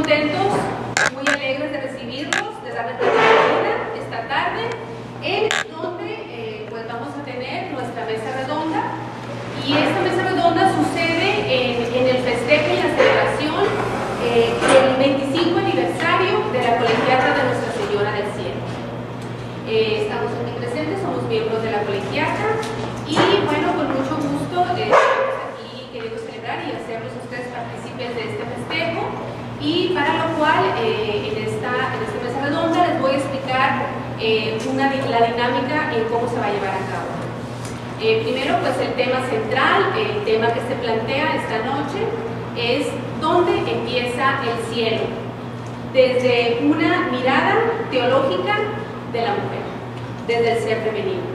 contentos, muy alegres de recibirlos, de darles la bienvenida esta tarde, en donde pues vamos a tener nuestra mesa redonda. Y esta mesa redonda sucede en el festejo y la celebración del 25 aniversario de la Colegiata de Nuestra Señora del Cielo. Estamos aquí presentes, somos miembros de la Colegiata y bueno, con mucho gusto estamos aquí queriendo celebrar y hacerlos a ustedes partícipes de este festejo, y para lo cual en esta mesa redonda les voy a explicar la dinámica en cómo se va a llevar a cabo. Primero, pues el tema central, el tema que se plantea esta noche es ¿dónde empieza el cielo? Desde una mirada teológica de la mujer, desde el ser femenino.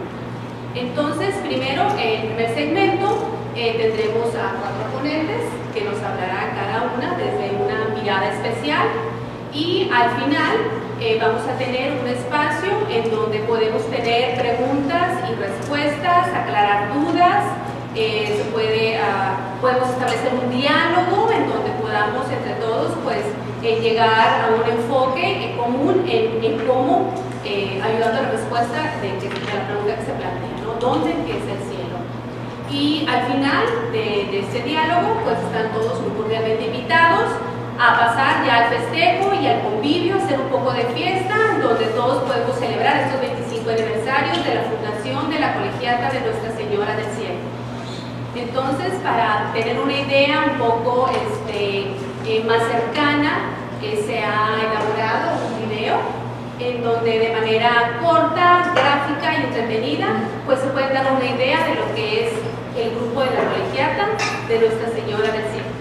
Entonces, primero, en el primer segmento tendremos a 4 ponentes que nos hablarán cada una desde una mirada especial, y al final vamos a tener un espacio en donde podemos tener preguntas y respuestas, aclarar dudas, podemos establecer un diálogo en donde podamos entre todos pues llegar a un enfoque común en cómo ayudando a la respuesta de la pregunta que se plantea, ¿no? ¿Dónde empieza el cielo? Y al final de este diálogo pues están todos muy cordialmente invitados a pasar ya al festejo y al convivio, hacer un poco de fiesta, donde todos podemos celebrar estos 25 aniversarios de la fundación de la Colegiata de Nuestra Señora del Cielo. Entonces, para tener una idea un poco más cercana, se ha elaborado un video en donde de manera corta, gráfica y entretenida, pues se puede dar una idea de lo que es el grupo de la Colegiata de Nuestra Señora del Cielo.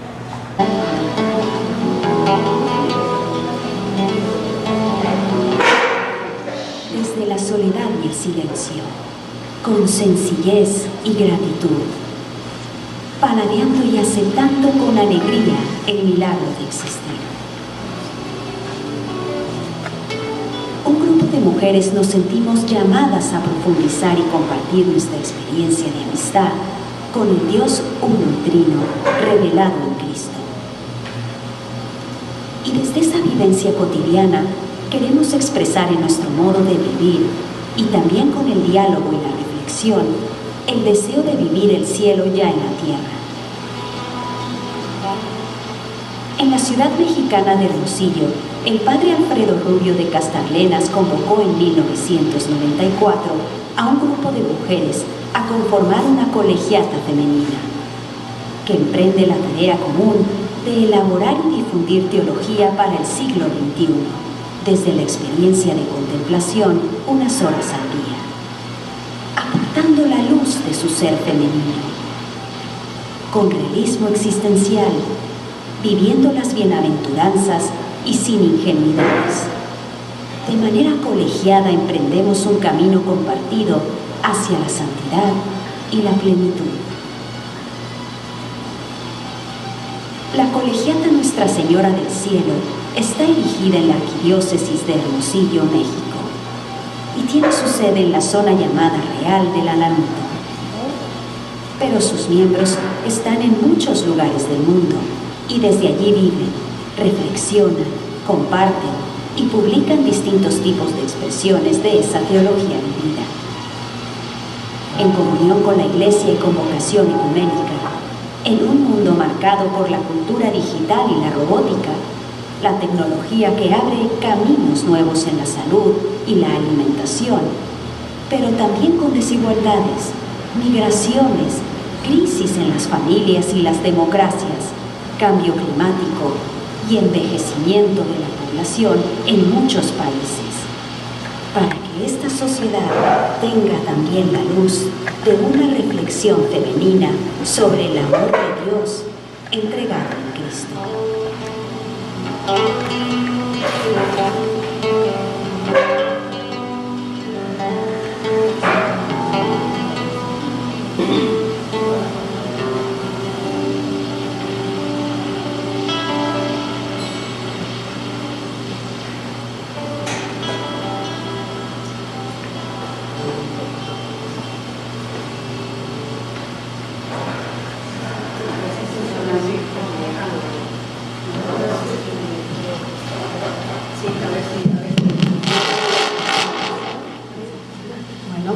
Desde la soledad y el silencio, con sencillez y gratitud, paladeando y aceptando con alegría el milagro de existir. Un grupo de mujeres nos sentimos llamadas a profundizar y compartir nuestra experiencia de amistad con el Dios uno y trino revelado en Cristo. Y desde esa vivencia cotidiana queremos expresar en nuestro modo de vivir y también con el diálogo y la reflexión el deseo de vivir el cielo ya en la tierra. En la ciudad mexicana de Hermosillo, el padre Alfredo Rubio de Castarlenas convocó en 1994 a un grupo de mujeres a conformar una colegiata femenina que emprende la tarea común de elaborar y difundir teología para el siglo XXI, desde la experiencia de contemplación unas horas al día, aportando la luz de su ser femenino, con realismo existencial, viviendo las bienaventuranzas y sin ingenuidades. De manera colegiada emprendemos un camino compartido hacia la santidad y la plenitud. La Colegiata Nuestra Señora del Cielo está erigida en la Arquidiócesis de Hermosillo, México, y tiene su sede en la zona llamada Real de la Lanita. Pero sus miembros están en muchos lugares del mundo y desde allí viven, reflexionan, comparten y publican distintos tipos de expresiones de esa teología vivida. En comunión con la Iglesia y con vocación ecuménica, en un mundo marcado por la cultura digital y la robótica, la tecnología que abre caminos nuevos en la salud y la alimentación, pero también con desigualdades, migraciones, crisis en las familias y las democracias, cambio climático y envejecimiento de la población en muchos países, para que esta sociedad tenga también la luz de una reflexión femenina sobre el amor de Dios entregado en Cristo.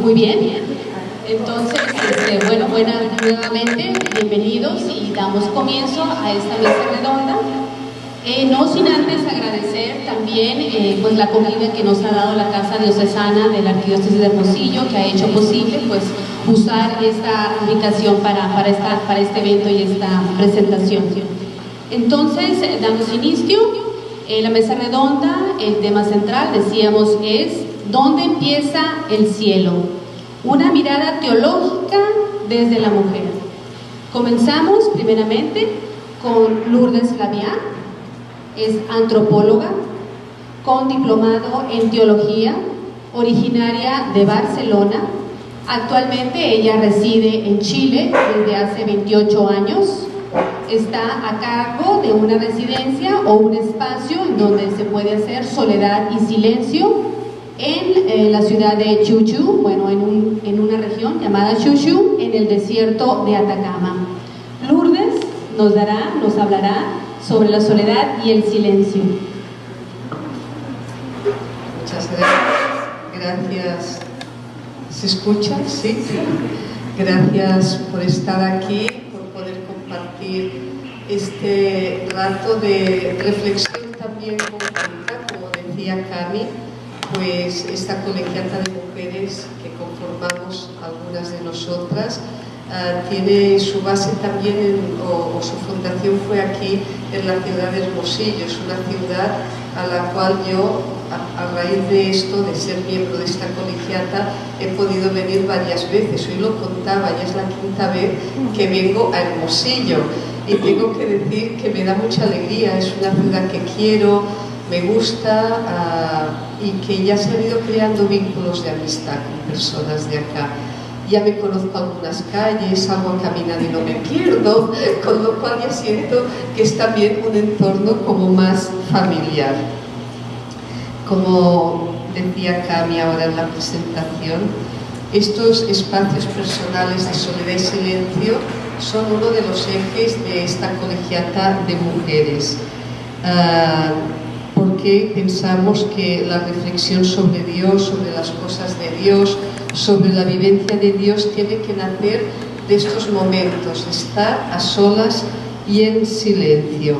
Muy bien. Entonces, bueno, nuevamente, bienvenidos y damos comienzo a esta mesa redonda. No sin antes agradecer también pues la comida que nos ha dado la Casa Diocesana de la Arquidiócesis de Hermosillo, que ha hecho posible pues usar esta ubicación para este evento y esta presentación. Entonces, damos inicio. La mesa redonda, el tema central, decíamos, es ¿dónde empieza el cielo? Una mirada teológica desde la mujer. Comenzamos primeramente con Lourdes Flavián. Es antropóloga, con diplomado en teología, originaria de Barcelona. Actualmente ella reside en Chile desde hace 28 años. Está a cargo de una residencia o un espacio en donde se puede hacer soledad y silencio en la ciudad de Chuchu, bueno, en una región llamada Chuchu, en el desierto de Atacama. Lourdes nos hablará sobre la soledad y el silencio. Muchas gracias. ¿Se escucha? Sí. Gracias por estar aquí, por poder compartir este rato de reflexión también conjunta, como decía Cami, pues esta colegiata de mujeres que conformamos algunas de nosotras tiene su base también o su fundación fue aquí en la ciudad de Hermosillo. Es una ciudad a la cual yo, a raíz de esto, de ser miembro de esta colegiata, he podido venir varias veces. Hoy lo contaba, ya es la quinta vez que vengo a Hermosillo y tengo que decir que me da mucha alegría. Es una ciudad que quiero, me gusta y que ya se han ido creando vínculos de amistad con personas de acá. Ya me conozco algunas calles, salgo a caminar y no me pierdo, con lo cual ya siento que es también un entorno como más familiar. Como decía Cami ahora en la presentación, estos espacios personales de soledad y silencio son uno de los ejes de esta colegiata de mujeres. Porque pensamos que la reflexión sobre Dios, sobre las cosas de Dios, sobre la vivencia de Dios tiene que nacer de estos momentos, de estar a solas y en silencio.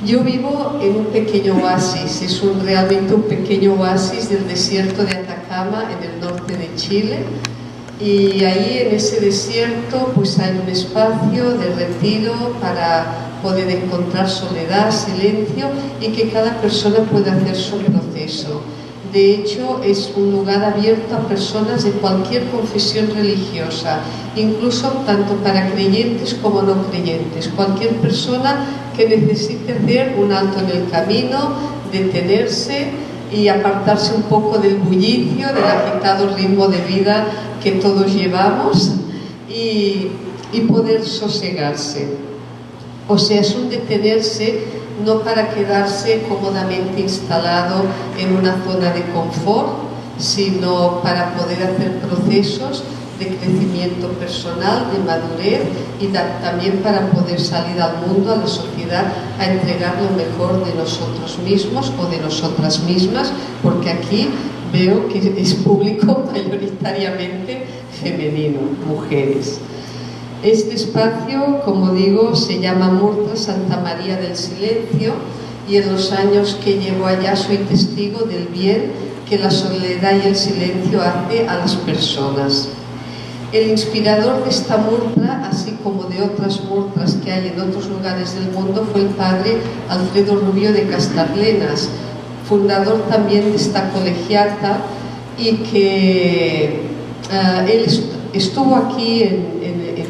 Yo vivo en un pequeño oasis, es realmente un pequeño oasis del desierto de Atacama en el norte de Chile, y ahí en ese desierto pues hay un espacio de retiro para poder encontrar soledad, silencio y que cada persona pueda hacer su proceso. De hecho, es un lugar abierto a personas de cualquier confesión religiosa, incluso tanto para creyentes como no creyentes. Cualquier persona que necesite hacer un alto en el camino, detenerse y apartarse un poco del bullicio, del agitado ritmo de vida que todos llevamos y poder sosegarse. O sea, es un detenerse no para quedarse cómodamente instalado en una zona de confort, sino para poder hacer procesos de crecimiento personal, de madurez y también para poder salir al mundo, a la sociedad, a entregar lo mejor de nosotros mismos o de nosotras mismas, porque aquí veo que es público mayoritariamente femenino, mujeres. Este espacio, como digo, se llama Murtra Santa María del Silencio, y en los años que llevo allá soy testigo del bien que la soledad y el silencio hace a las personas. El inspirador de esta murtra, así como de otras murtras que hay en otros lugares del mundo, fue el padre Alfredo Rubio de Castarlenas, fundador también de esta colegiata, y que él estuvo aquí en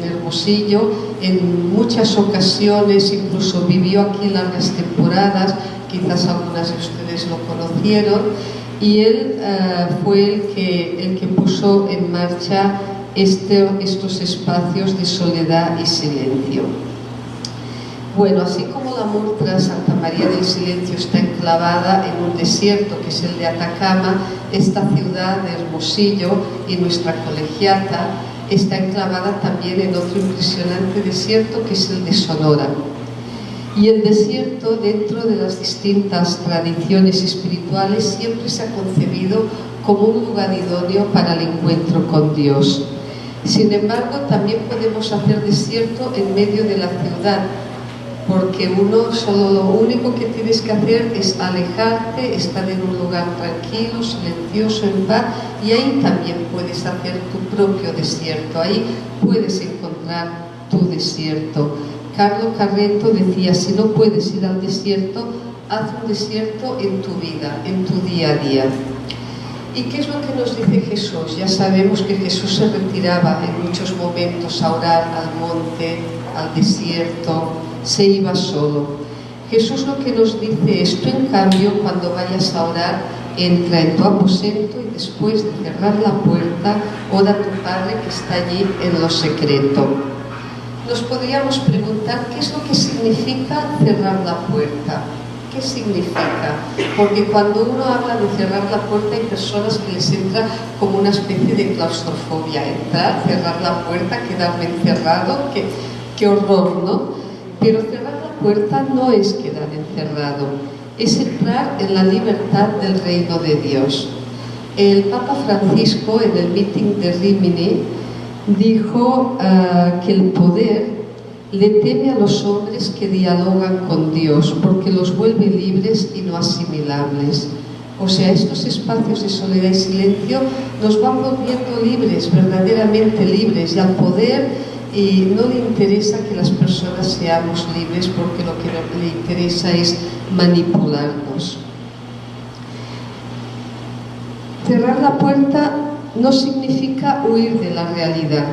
Hermosillo en muchas ocasiones, incluso vivió aquí largas temporadas, quizás algunas de ustedes lo conocieron, y él fue el que puso en marcha estos espacios de soledad y silencio. Bueno, así como la Murtra Santa María del Silencio está enclavada en un desierto que es el de Atacama, esta ciudad de Hermosillo y nuestra colegiata está enclavada también en otro impresionante desierto que es el de Sonora. Y el desierto, dentro de las distintas tradiciones espirituales, siempre se ha concebido como un lugar idóneo para el encuentro con Dios. Sin embargo, también podemos hacer desierto en medio de la ciudad, porque solo lo único que tienes que hacer es alejarte, estar en un lugar tranquilo, silencioso, en paz, y ahí también puedes hacer tu propio desierto, ahí puedes encontrar tu desierto. Carlo Carretto decía, si no puedes ir al desierto, haz un desierto en tu vida, en tu día a día. ¿Y qué es lo que nos dice Jesús? Ya sabemos que Jesús se retiraba en muchos momentos a orar al monte, al desierto, se iba solo. Jesús lo que nos dice es, tú en cambio, cuando vayas a orar, entra en tu aposento y después de cerrar la puerta, ora a tu Padre que está allí en lo secreto. Nos podríamos preguntar qué es lo que significa cerrar la puerta. ¿Qué significa? Porque cuando uno habla de cerrar la puerta hay personas que les entra como una especie de claustrofobia. Entrar, cerrar la puerta, quedarme encerrado, qué horror, ¿no? Pero cerrar la puerta no es quedar encerrado, es entrar en la libertad del reino de Dios. El Papa Francisco en el meeting de Rimini dijo que el poder le teme a los hombres que dialogan con Dios porque los vuelve libres y no asimilables. O sea, estos espacios de soledad y silencio nos van volviendo libres, verdaderamente libres, y al poder no le interesa que las personas seamos libres porque lo que le interesa es manipularnos. Cerrar la puerta no significa huir de la realidad.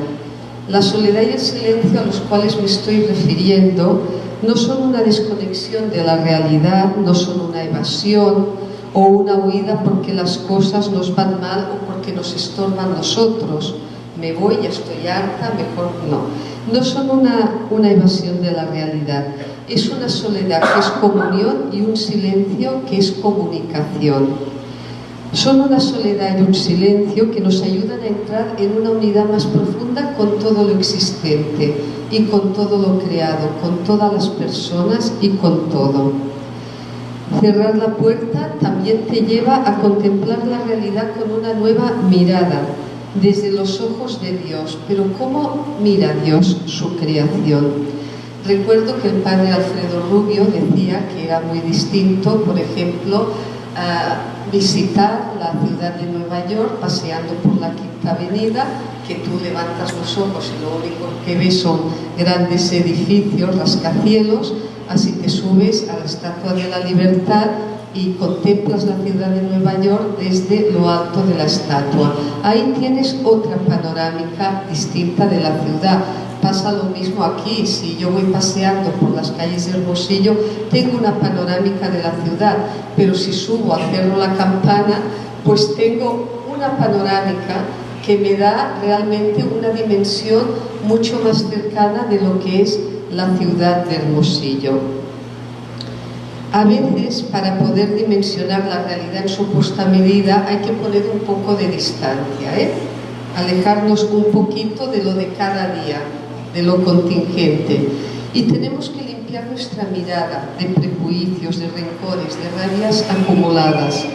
La soledad y el silencio a los cuales me estoy refiriendo no son una desconexión de la realidad, no son una evasión o una huida porque las cosas nos van mal o porque nos estorban nosotros. Me voy, ya estoy harta, mejor no. No son una evasión de la realidad. Es una soledad que es comunión y un silencio que es comunicación. Son una soledad y un silencio que nos ayudan a entrar en una unidad más profunda con todo lo existente y con todo lo creado, con todas las personas y con todo. Cerrar la puerta también te lleva a contemplar la realidad con una nueva mirada, desde los ojos de Dios. Pero ¿cómo mira Dios su creación? Recuerdo que el padre Alfredo Rubio decía que era muy distinto, por ejemplo, visitar la ciudad de Nueva York paseando por la Quinta Avenida, que tú levantas los ojos y lo único que ves son grandes edificios, rascacielos, así te subes a la Estatua de la Libertad y contemplas la ciudad de Nueva York desde lo alto de la estatua. Ahí tienes otra panorámica distinta de la ciudad. Pasa lo mismo aquí. Si yo voy paseando por las calles de Hermosillo, tengo una panorámica de la ciudad, pero si subo al Cerro La Campana, pues tengo una panorámica que me da realmente una dimensión mucho más cercana de lo que es la ciudad de Hermosillo. A veces, para poder dimensionar la realidad en su justa medida, hay que poner un poco de distancia, alejarnos un poquito de lo de cada día, de lo contingente, y tenemos que limpiar nuestra mirada de prejuicios, de rencores, de rabias acumuladas.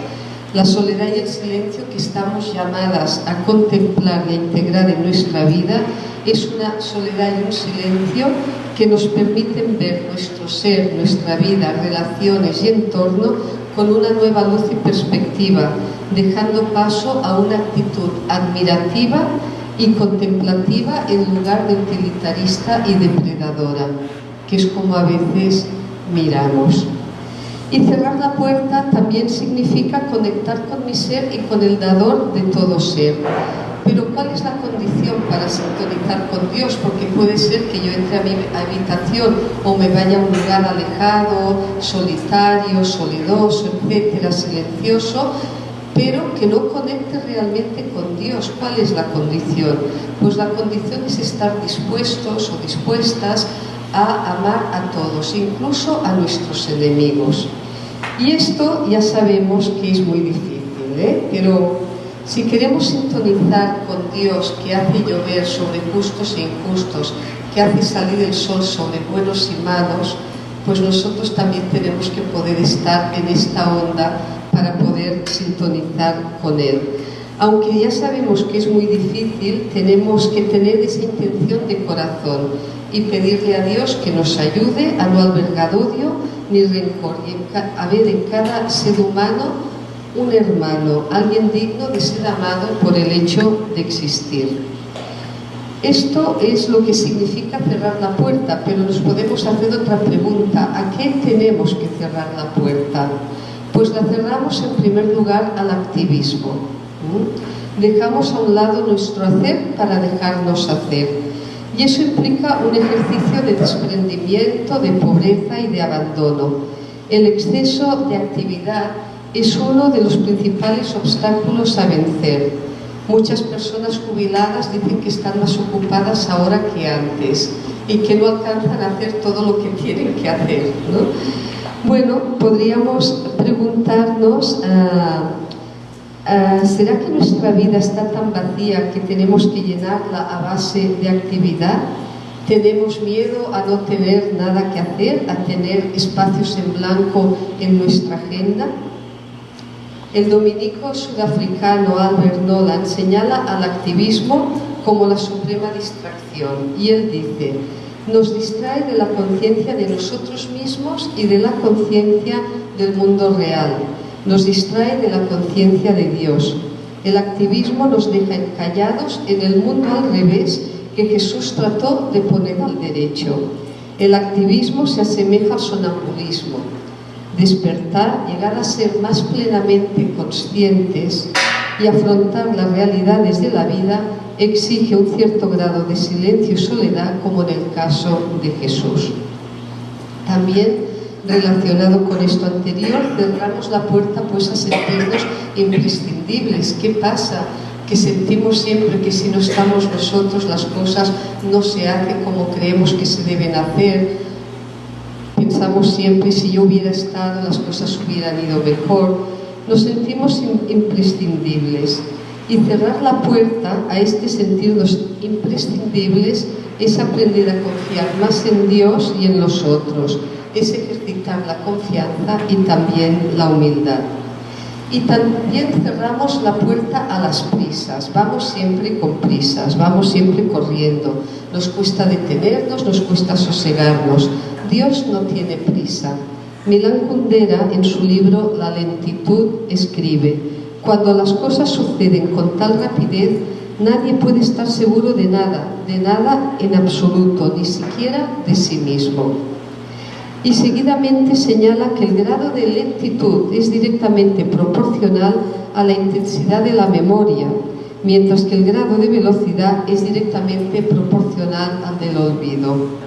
La soledad y el silencio que estamos llamadas a contemplar y a integrar en nuestra vida es una soledad y un silencio que nos permiten ver nuestro ser, nuestra vida, relaciones y entorno con una nueva luz y perspectiva, dejando paso a una actitud admirativa y contemplativa en lugar de utilitarista y depredadora, que es como a veces miramos. Y cerrar la puerta también significa conectar con mi ser y con el dador de todo ser. Pero ¿cuál es la condición para sintonizar con Dios? Porque puede ser que yo entre a mi habitación o me vaya a un lugar alejado, solitario, solidoso, etcétera, silencioso, pero que no conecte realmente con Dios. ¿Cuál es la condición? Pues la condición es estar dispuestos o dispuestas a amar a todos, incluso a nuestros enemigos. Y esto ya sabemos que es muy difícil, pero si queremos sintonizar con Dios, que hace llover sobre justos e injustos, que hace salir el sol sobre buenos y malos, pues nosotros también tenemos que poder estar en esta onda para poder sintonizar con Él. Aunque ya sabemos que es muy difícil, tenemos que tener esa intención de corazón y pedirle a Dios que nos ayude a no albergar odio ni rencor y a ver en cada ser humano un hermano, alguien digno de ser amado por el hecho de existir. Esto es lo que significa cerrar la puerta, pero nos podemos hacer otra pregunta: ¿a qué tenemos que cerrar la puerta? Pues la cerramos en primer lugar al activismo. Dejamos a un lado nuestro hacer para dejarnos hacer, y eso implica un ejercicio de desprendimiento, de pobreza y de abandono. El exceso de actividad es uno de los principales obstáculos a vencer. Muchas personas jubiladas dicen que están más ocupadas ahora que antes y que no alcanzan a hacer todo lo que tienen que hacer, ¿no? Bueno, podríamos preguntarnos, ¿será que nuestra vida está tan vacía que tenemos que llenarla a base de actividad? ¿Tenemos miedo a no tener nada que hacer, a tener espacios en blanco en nuestra agenda? El dominico sudafricano Albert Nolan señala al activismo como la suprema distracción, y él dice: nos distrae de la conciencia de nosotros mismos y de la conciencia del mundo real, nos distrae de la conciencia de Dios. El activismo nos deja encallados en el mundo al revés que Jesús trató de poner al derecho. El activismo se asemeja al sonambulismo. Despertar, llegar a ser más plenamente conscientes y afrontar las realidades de la vida exige un cierto grado de silencio y soledad, como en el caso de Jesús. También, relacionado con esto anterior, cerramos la puerta pues a sentirnos imprescindibles. ¿Qué pasa? Que sentimos siempre que si no estamos nosotros las cosas no se hacen como creemos que se deben hacer. Pensamos siempre: si yo hubiera estado, las cosas hubieran ido mejor. Nos sentimos imprescindibles. Y cerrar la puerta a este sentirnos imprescindibles es aprender a confiar más en Dios y en los otros. Es ejercitar la confianza y también la humildad. Y también cerramos la puerta a las prisas. Vamos siempre con prisas, vamos siempre corriendo. Nos cuesta detenernos, nos cuesta sosegarnos. Dios no tiene prisa. Milan Kundera, en su libro La lentitud, escribe: cuando las cosas suceden con tal rapidez, nadie puede estar seguro de nada en absoluto, ni siquiera de sí mismo. Y seguidamente señala que el grado de lentitud es directamente proporcional a la intensidad de la memoria, mientras que el grado de velocidad es directamente proporcional al del olvido.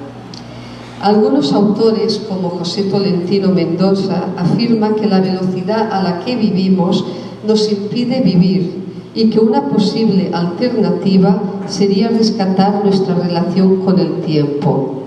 Algunos autores, como José Tolentino Mendoza, afirman que la velocidad a la que vivimos nos impide vivir y que una posible alternativa sería rescatar nuestra relación con el tiempo.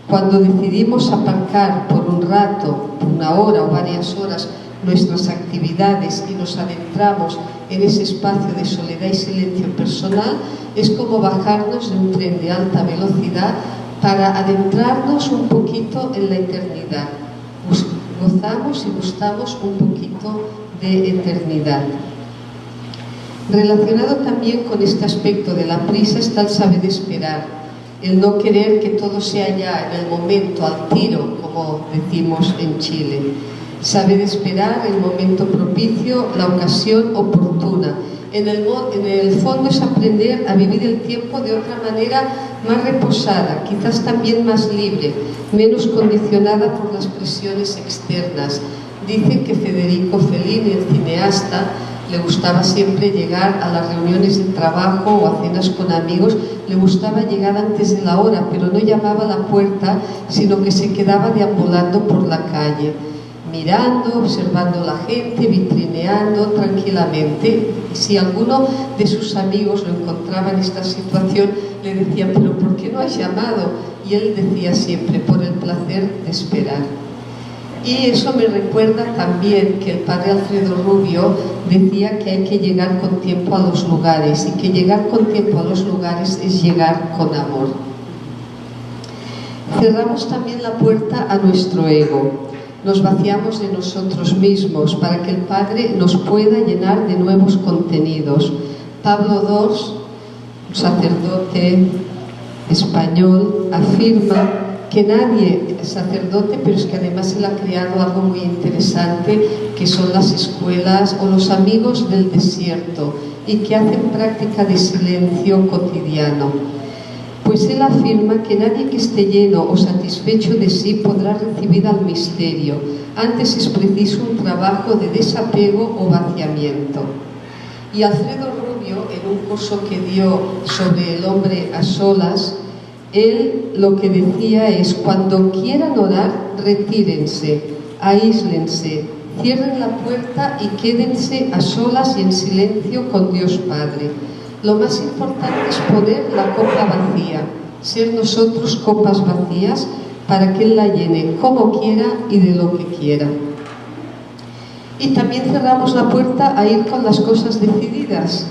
Cuando decidimos aparcar por un rato, por una hora o varias horas, nuestras actividades y nos adentramos en ese espacio de soledad y silencio personal, es como bajarnos de un tren de alta velocidad para adentrarnos un poquito en la eternidad. Gozamos y gustamos un poquito de eternidad. Relacionado también con este aspecto de la prisa está el saber esperar, el no querer que todo sea ya en el momento, al tiro, como decimos en Chile. Saber esperar el momento propicio, la ocasión oportuna. En el fondo es aprender a vivir el tiempo de otra manera, más reposada, quizás también más libre, menos condicionada por las presiones externas. Dicen que Federico Fellini, el cineasta, le gustaba siempre llegar a las reuniones de trabajo o a cenas con amigos, le gustaba llegar antes de la hora, pero no llamaba a la puerta, sino que se quedaba deambulando por la calle, mirando, observando a la gente, vitrineando tranquilamente. Y si alguno de sus amigos lo encontraba en esta situación, le decían: ¿pero por qué no has llamado? Y él decía siempre: por el placer de esperar. Y eso me recuerda también que el padre Alfredo Rubio decía que hay que llegar con tiempo a los lugares, y que llegar con tiempo a los lugares es llegar con amor. Cerramos también la puerta a nuestro ego. nos vaciamos de nosotros mismos para que el Padre nos pueda llenar de nuevos contenidos. Pablo II, un sacerdote español, afirma que nadie es sacerdote, pero es que además él ha creado algo muy interesante, que son las escuelas o los amigos del desierto, y que hacen práctica de silencio cotidiano. Pues él afirma que nadie que esté lleno o satisfecho de sí podrá recibir al misterio. Antes es preciso un trabajo de desapego o vaciamiento. Y Alfredo Rubio, en un curso que dio sobre el hombre a solas, él lo que decía es: cuando quieran orar, retírense, aíslense, cierren la puerta y quédense a solas y en silencio con Dios Padre. Lo más importante es poner la copa vacía, ser nosotros copas vacías para que Él la llene como quiera y de lo que quiera. Y también cerramos la puerta a ir con las cosas decididas.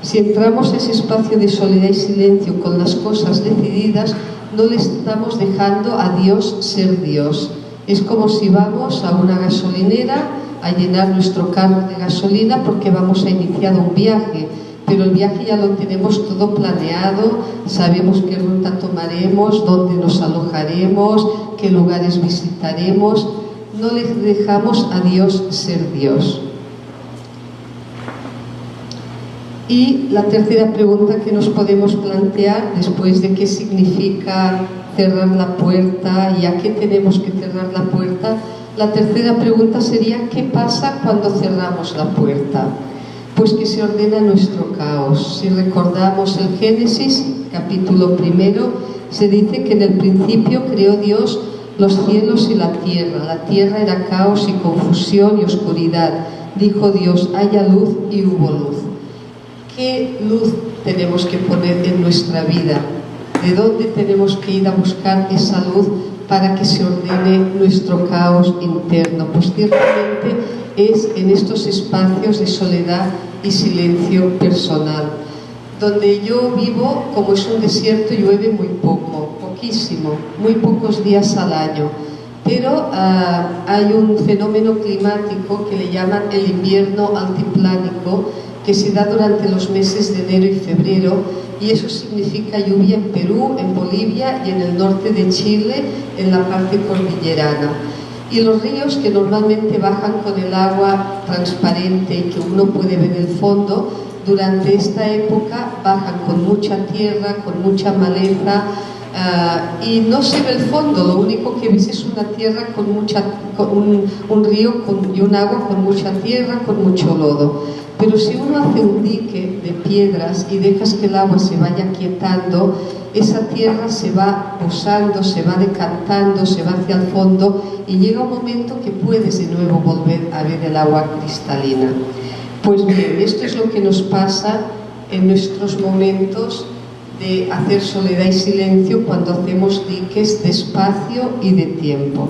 Si entramos a ese espacio de soledad y silencio con las cosas decididas, no le estamos dejando a Dios ser Dios. Es como si vamos a una gasolinera a llenar nuestro carro de gasolina porque vamos a iniciar un viaje, pero el viaje ya lo tenemos todo planeado, sabemos qué ruta tomaremos, dónde nos alojaremos, qué lugares visitaremos. No le dejamos a Dios ser Dios. Y la tercera pregunta que nos podemos plantear, después de qué significa cerrar la puerta y a qué tenemos que cerrar la puerta, la tercera pregunta sería: ¿qué pasa cuando cerramos la puerta? Pues que se ordena nuestro caos. Si recordamos el Génesis, capítulo 1, se dice que en el principio creó Dios los cielos y la tierra. La tierra era caos y confusión y oscuridad. Dijo Dios: haya luz, y hubo luz. ¿Qué luz tenemos que poner en nuestra vida? ¿De dónde tenemos que ir a buscar esa luz para que se ordene nuestro caos interno? Pues ciertamente es en estos espacios de soledad y silencio personal. Donde yo vivo, como es un desierto, llueve muy poco, poquísimo, muy pocos días al año. Pero hay un fenómeno climático que le llaman el invierno altiplánico, que se da durante los meses de enero y febrero, y eso significa lluvia en Perú, en Bolivia y en el norte de Chile, en la parte cordillerana. Y los ríos, que normalmente bajan con el agua transparente y que uno puede ver el fondo, durante esta época bajan con mucha tierra, con mucha maleza, y no se ve el fondo. Lo único que ves es una tierra con un río y un agua con mucha tierra, con mucho lodo. Pero si uno hace un dique de piedras y dejas que el agua se vaya quietando, esa tierra se va posando, se va decantando, se va hacia el fondo, y llega un momento que puedes de nuevo volver a ver el agua cristalina. Pues bien, esto es lo que nos pasa en nuestros momentos de hacer soledad y silencio, cuando hacemos diques de espacio y de tiempo.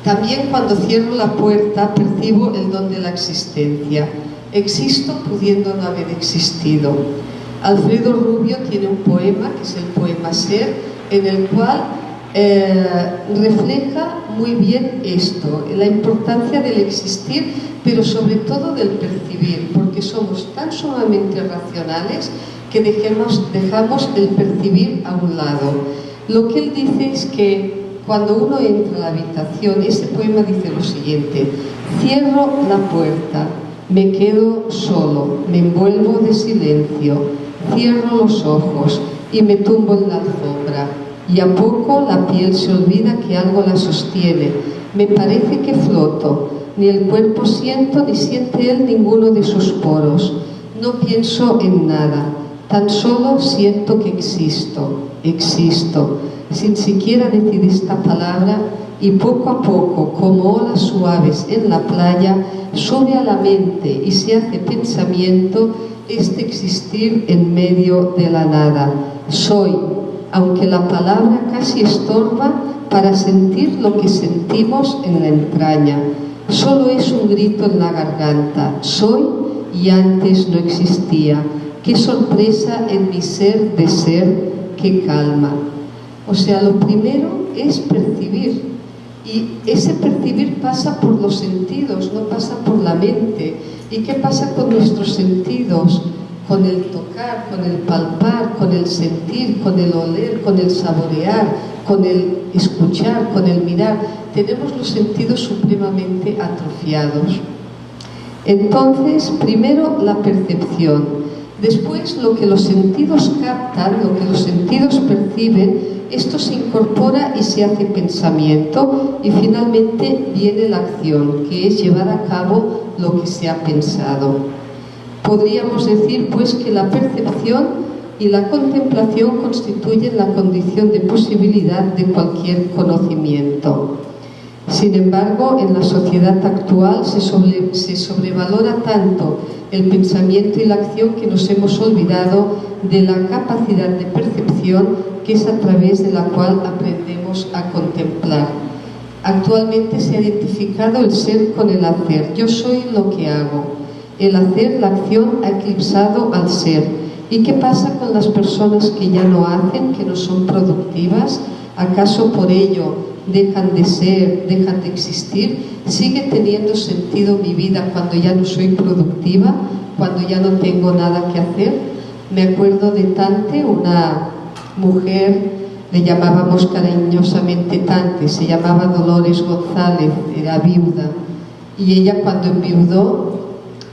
También cuando cierro la puerta percibo el don de la existencia. Existo pudiendo no haber existido. Alfredo Rubio tiene un poema, que es el poema Ser, en el cual refleja muy bien esto, la importancia del existir, pero sobre todo del percibir, porque somos tan sumamente racionales que dejamos el percibir a un lado. Lo que él dice es que cuando uno entra a la habitación, este poema dice lo siguiente: cierro la puerta, me quedo solo, me envuelvo de silencio, cierro los ojos y me tumbo en la alfombra, y a poco la piel se olvida que algo la sostiene, me parece que floto, ni el cuerpo siento ni siente él ninguno de sus poros, no pienso en nada, tan solo siento que existo, sin siquiera decir esta palabra, y poco a poco, como olas suaves en la playa, sube a la mente y se hace pensamiento este existir en medio de la nada. Soy, aunque la palabra casi estorba para sentir lo que sentimos en la entraña. Solo es un grito en la garganta. Soy y antes no existía. Qué sorpresa en mi ser de ser, qué calma. O sea, lo primero es percibir. Y ese percibir pasa por los sentidos, no pasa por la mente. ¿Y qué pasa con nuestros sentidos? Con el tocar, con el palpar, con el sentir, con el oler, con el saborear, con el escuchar, con el mirar. Tenemos los sentidos supremamente atrofiados. Entonces, primero la percepción, después lo que los sentidos captan, lo que los sentidos perciben, esto se incorpora y se hace pensamiento, y finalmente viene la acción, que es llevar a cabo lo que se ha pensado. Podríamos decir pues que la percepción y la contemplación constituyen la condición de posibilidad de cualquier conocimiento. Sin embargo, en la sociedad actual se sobrevalora tanto el pensamiento y la acción que nos hemos olvidado de la capacidad de percepción, que es a través de la cual aprendemos a contemplar. Actualmente se ha identificado el ser con el hacer. Yo soy lo que hago. El hacer, la acción, ha eclipsado al ser. ¿Y qué pasa con las personas que ya no hacen, que no son productivas? ¿Acaso por ello dejan de ser, dejan de existir? ¿Sigue teniendo sentido mi vida cuando ya no soy productiva, cuando ya no tengo nada que hacer? Me acuerdo de Tante, una mujer, le llamábamos cariñosamente Tante, se llamaba Dolores González, era viuda, y ella cuando enviudó,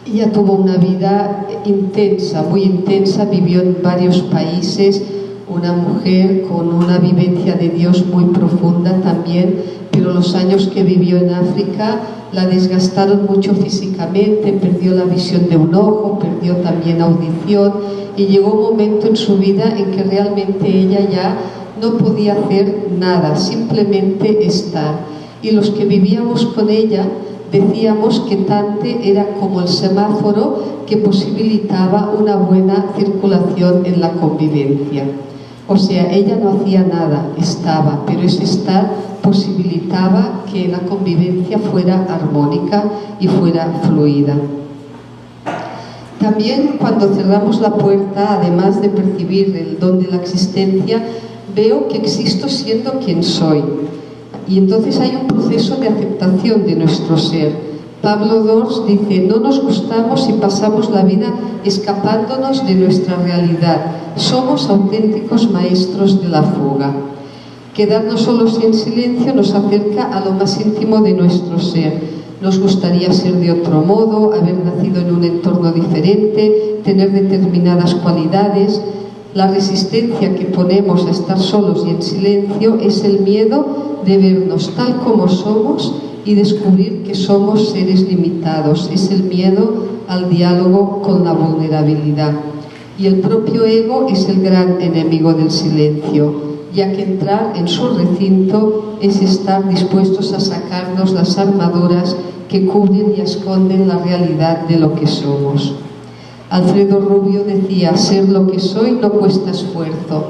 ella tuvo una vida intensa, muy intensa, vivió en varios países, una mujer con una vivencia de Dios muy profunda también, pero los años que vivió en África la desgastaron mucho físicamente, perdió la visión de un ojo, perdió también audición, y llegó un momento en su vida en que realmente ella ya no podía hacer nada, simplemente estar. Y los que vivíamos con ella decíamos que Tante era como el semáforo que posibilitaba una buena circulación en la convivencia. O sea, ella no hacía nada, estaba, pero ese estar posibilitaba que la convivencia fuera armónica y fuera fluida. También cuando cerramos la puerta, además de percibir el don de la existencia, veo que existo siendo quien soy. Y entonces hay un proceso de aceptación de nuestro ser. Pablo Dors dice: no nos gustamos y pasamos la vida escapándonos de nuestra realidad. Somos auténticos maestros de la fuga. Quedarnos solos y en silencio nos acerca a lo más íntimo de nuestro ser. Nos gustaría ser de otro modo, haber nacido en un entorno diferente, tener determinadas cualidades. La resistencia que ponemos a estar solos y en silencio es el miedo de vernos tal como somos y descubrir que somos seres limitados. Es el miedo al diálogo con la vulnerabilidad. Y el propio ego es el gran enemigo del silencio, ya que entrar en su recinto es estar dispuestos a sacarnos las armaduras que cubren y esconden la realidad de lo que somos. Alfredo Rubio decía: ser lo que soy no cuesta esfuerzo.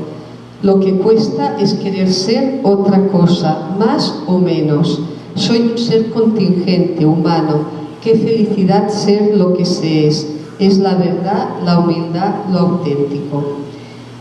Lo que cuesta es querer ser otra cosa, más o menos. Soy un ser contingente, humano. Qué felicidad ser lo que se es. Es la verdad, la humildad, lo auténtico.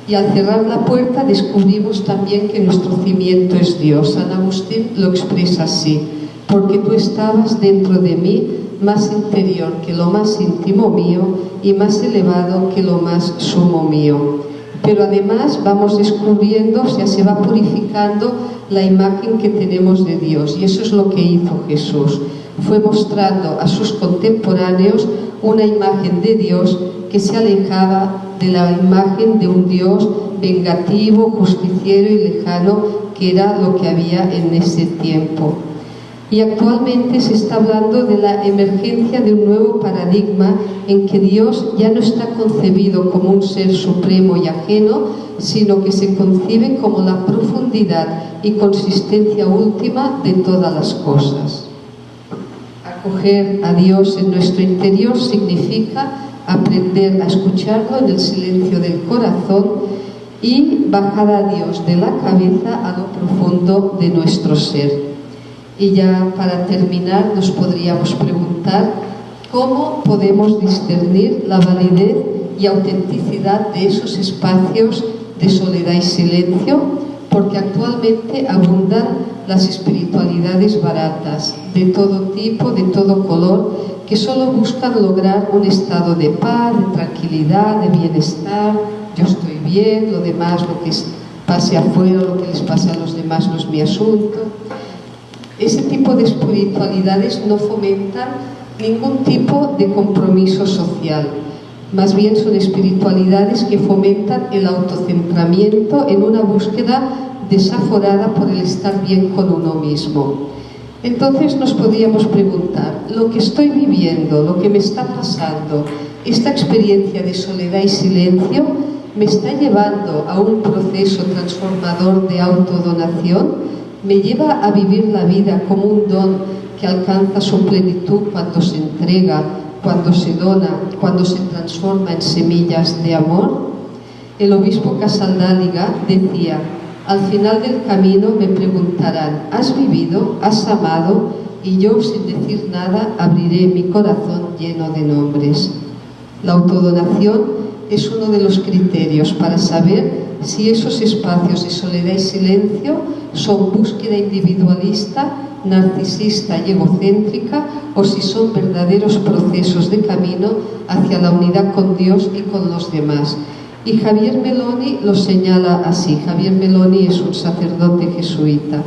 Y al cerrar la puerta descubrimos también que nuestro cimiento es Dios. San Agustín lo expresa así: porque tú estabas dentro de mí, más interior que lo más íntimo mío y más elevado que lo más sumo mío. Pero además vamos descubriendo, o sea, se va purificando la imagen que tenemos de Dios, y eso es lo que hizo Jesús. Fue mostrando a sus contemporáneos una imagen de Dios que se alejaba de la imagen de un Dios vengativo, justiciero y lejano, que era lo que había en ese tiempo. Y actualmente se está hablando de la emergencia de un nuevo paradigma en que Dios ya no está concebido como un ser supremo y ajeno, sino que se concibe como la profundidad y consistencia última de todas las cosas. Acoger a Dios en nuestro interior significa aprender a escucharlo en el silencio del corazón y bajar a Dios de la cabeza a lo profundo de nuestro ser. Y ya para terminar nos podríamos preguntar cómo podemos discernir la validez y autenticidad de esos espacios de soledad y silencio. porque actualmente abundan las espiritualidades baratas, de todo tipo, de todo color, que solo buscan lograr un estado de paz, de tranquilidad, de bienestar. Yo estoy bien, lo demás, lo que pase afuera, lo que les pase a los demás no es mi asunto. Ese tipo de espiritualidades no fomentan ningún tipo de compromiso social. Más bien son espiritualidades que fomentan el autocentramiento en una búsqueda desaforada por el estar bien con uno mismo. Entonces nos podríamos preguntar, lo que estoy viviendo, lo que me está pasando, esta experiencia de soledad y silencio, ¿me está llevando a un proceso transformador de autodonación? ¿Me lleva a vivir la vida como un don que alcanza su plenitud cuando se entrega, cuando se dona, cuando se transforma en semillas de amor? El obispo Casaldáliga decía: al final del camino me preguntarán, ¿has vivido? ¿Has amado? Y yo, sin decir nada, abriré mi corazón lleno de nombres. La autodonación es uno de los criterios para saber si esos espacios de soledad y silencio son búsqueda individualista, narcisista y egocéntrica, o si son verdaderos procesos de camino hacia la unidad con Dios y con los demás. Y Javier Meloni lo señala así. Javier Meloni es un sacerdote jesuita.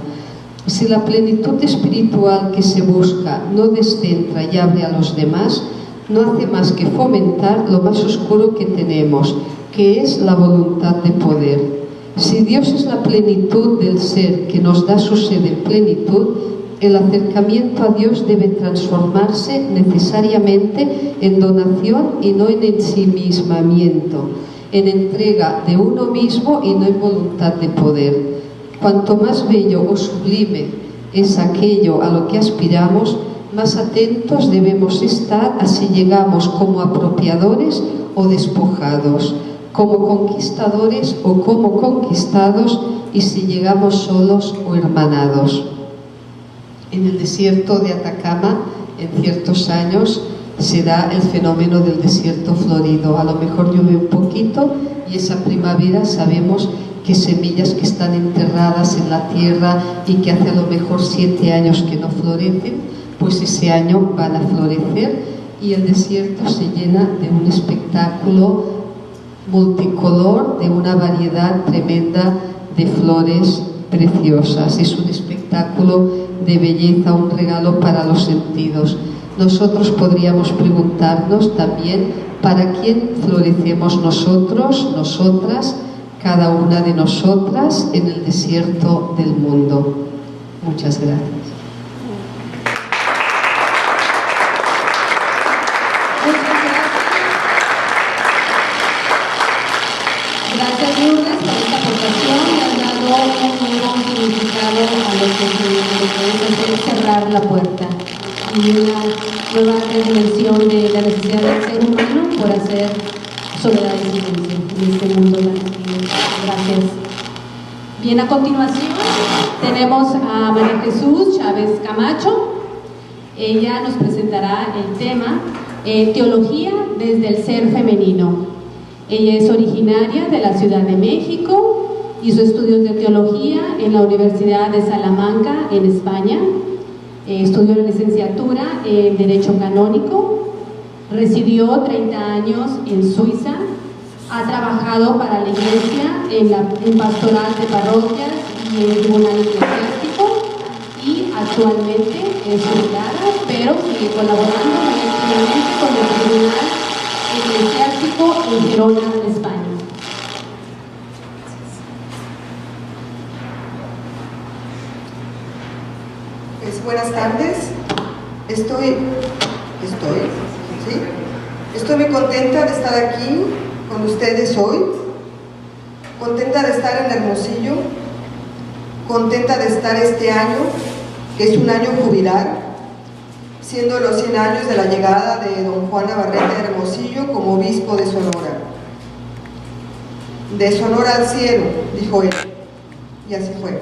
Si la plenitud espiritual que se busca no descentra y abre a los demás, no hace más que fomentar lo más oscuro que tenemos, que es la voluntad de poder. Si Dios es la plenitud del ser que nos da su sed en plenitud, el acercamiento a Dios debe transformarse necesariamente en donación y no en ensimismamiento, en entrega de uno mismo y no en voluntad de poder. Cuanto más bello o sublime es aquello a lo que aspiramos, más atentos debemos estar a si llegamos como apropiadores o despojados, como conquistadores o como conquistados, y si llegamos solos o hermanados. En el desierto de Atacama, en ciertos años, se da el fenómeno del desierto florido. A lo mejor llueve un poquito y esa primavera sabemos que semillas que están enterradas en la tierra y que hace a lo mejor 7 años que no florecen, pues ese año van a florecer, y el desierto se llena de un espectáculo multicolor, de una variedad tremenda de flores preciosas. Es un espectáculo de belleza, un regalo para los sentidos. Nosotros podríamos preguntarnos también para quién florecemos nosotros, nosotras, cada una de nosotras en el desierto del mundo. Muchas gracias. Gracias, Lourdes, por esta aportación. Le has dado un nuevo significado a lo que es cerrar la puerta y una nueva dimensión de la necesidad del ser humano por hacer soledad y silencio en este mundo. Gracias. Bien, a continuación tenemos a María Jesús Chávez Camacho. Ella nos presentará el tema Teología desde el ser femenino. Ella es originaria de la Ciudad de México, hizo estudios de teología en la Universidad de Salamanca, en España, estudió la licenciatura en Derecho Canónico, residió 30 años en Suiza, ha trabajado para la Iglesia en pastoral de parroquias y en tribunal eclesiástico, y actualmente es jubilada, pero sigue colaborando activamente con el tribunal eclesiástico en Gerona, España. Pues buenas tardes. Estoy muy contenta de estar aquí con ustedes hoy, contenta de estar en Hermosillo, contenta de estar este año, que es un año jubilar, siendo los 100 años de la llegada de don Juan Navarrete de Hermosillo como obispo de Sonora. De Sonora al cielo, dijo él, y así fue.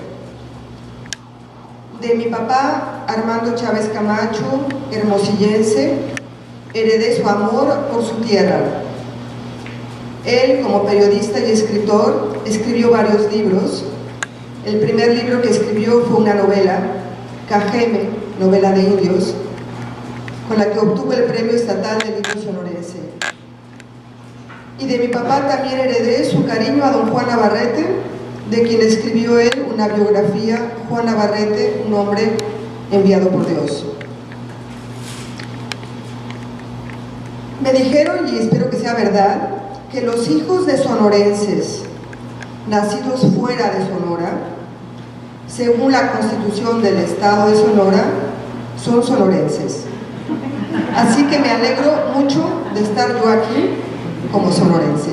De mi papá, Armando Chávez Camacho, hermosillense, heredé su amor por su tierra. Él, como periodista y escritor, escribió varios libros, El primer libro que escribió fue una novela, Cajeme, novela de indios, con la que obtuvo el Premio Estatal del Libro Sonorense. Y de mi papá también heredé su cariño a don Juan Navarrete, de quien escribió él una biografía, Juan Navarrete, un hombre enviado por Dios. Me dijeron, y espero que sea verdad, que los hijos de sonorenses nacidos fuera de Sonora, según la Constitución del Estado de Sonora, son sonorenses. Así que me alegro mucho de estar yo aquí como sonorense.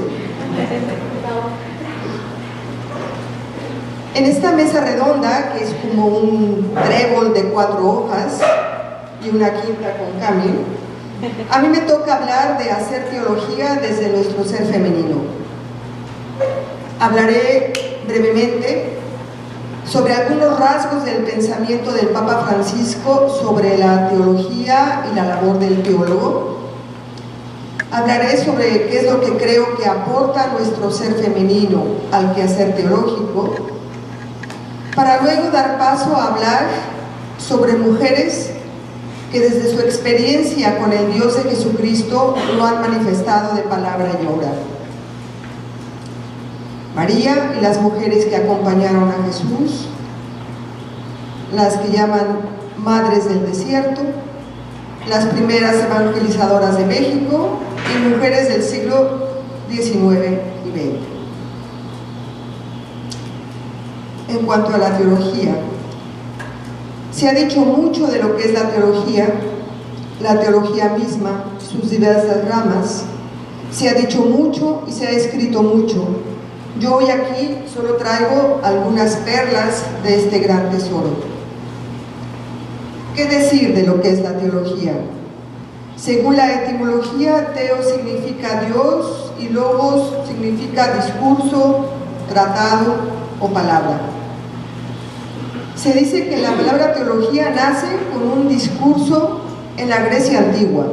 En esta mesa redonda, que es como un trébol de 4 hojas y una quinta con Camil, a mí me toca hablar de hacer teología desde nuestro ser femenino. Hablaré brevemente sobre algunos rasgos del pensamiento del Papa Francisco sobre la teología y la labor del teólogo. Hablaré sobre qué es lo que creo que aporta nuestro ser femenino al quehacer teológico, para luego dar paso a hablar sobre mujeres que desde su experiencia con el Dios de Jesucristo lo han manifestado de palabra y obra. María y las mujeres que acompañaron a Jesús, las que llaman Madres del Desierto, las primeras evangelizadoras de México y mujeres del siglo XIX y XX. En cuanto a la teología, se ha dicho mucho de lo que es la teología misma, sus diversas ramas. Se ha dicho mucho y se ha escrito mucho. Yo hoy aquí solo traigo algunas perlas de este gran tesoro. ¿Qué decir de lo que es la teología? Según la etimología, teo significa Dios y logos significa discurso, tratado o palabra. Se dice que la palabra teología nace con un discurso en la Grecia antigua,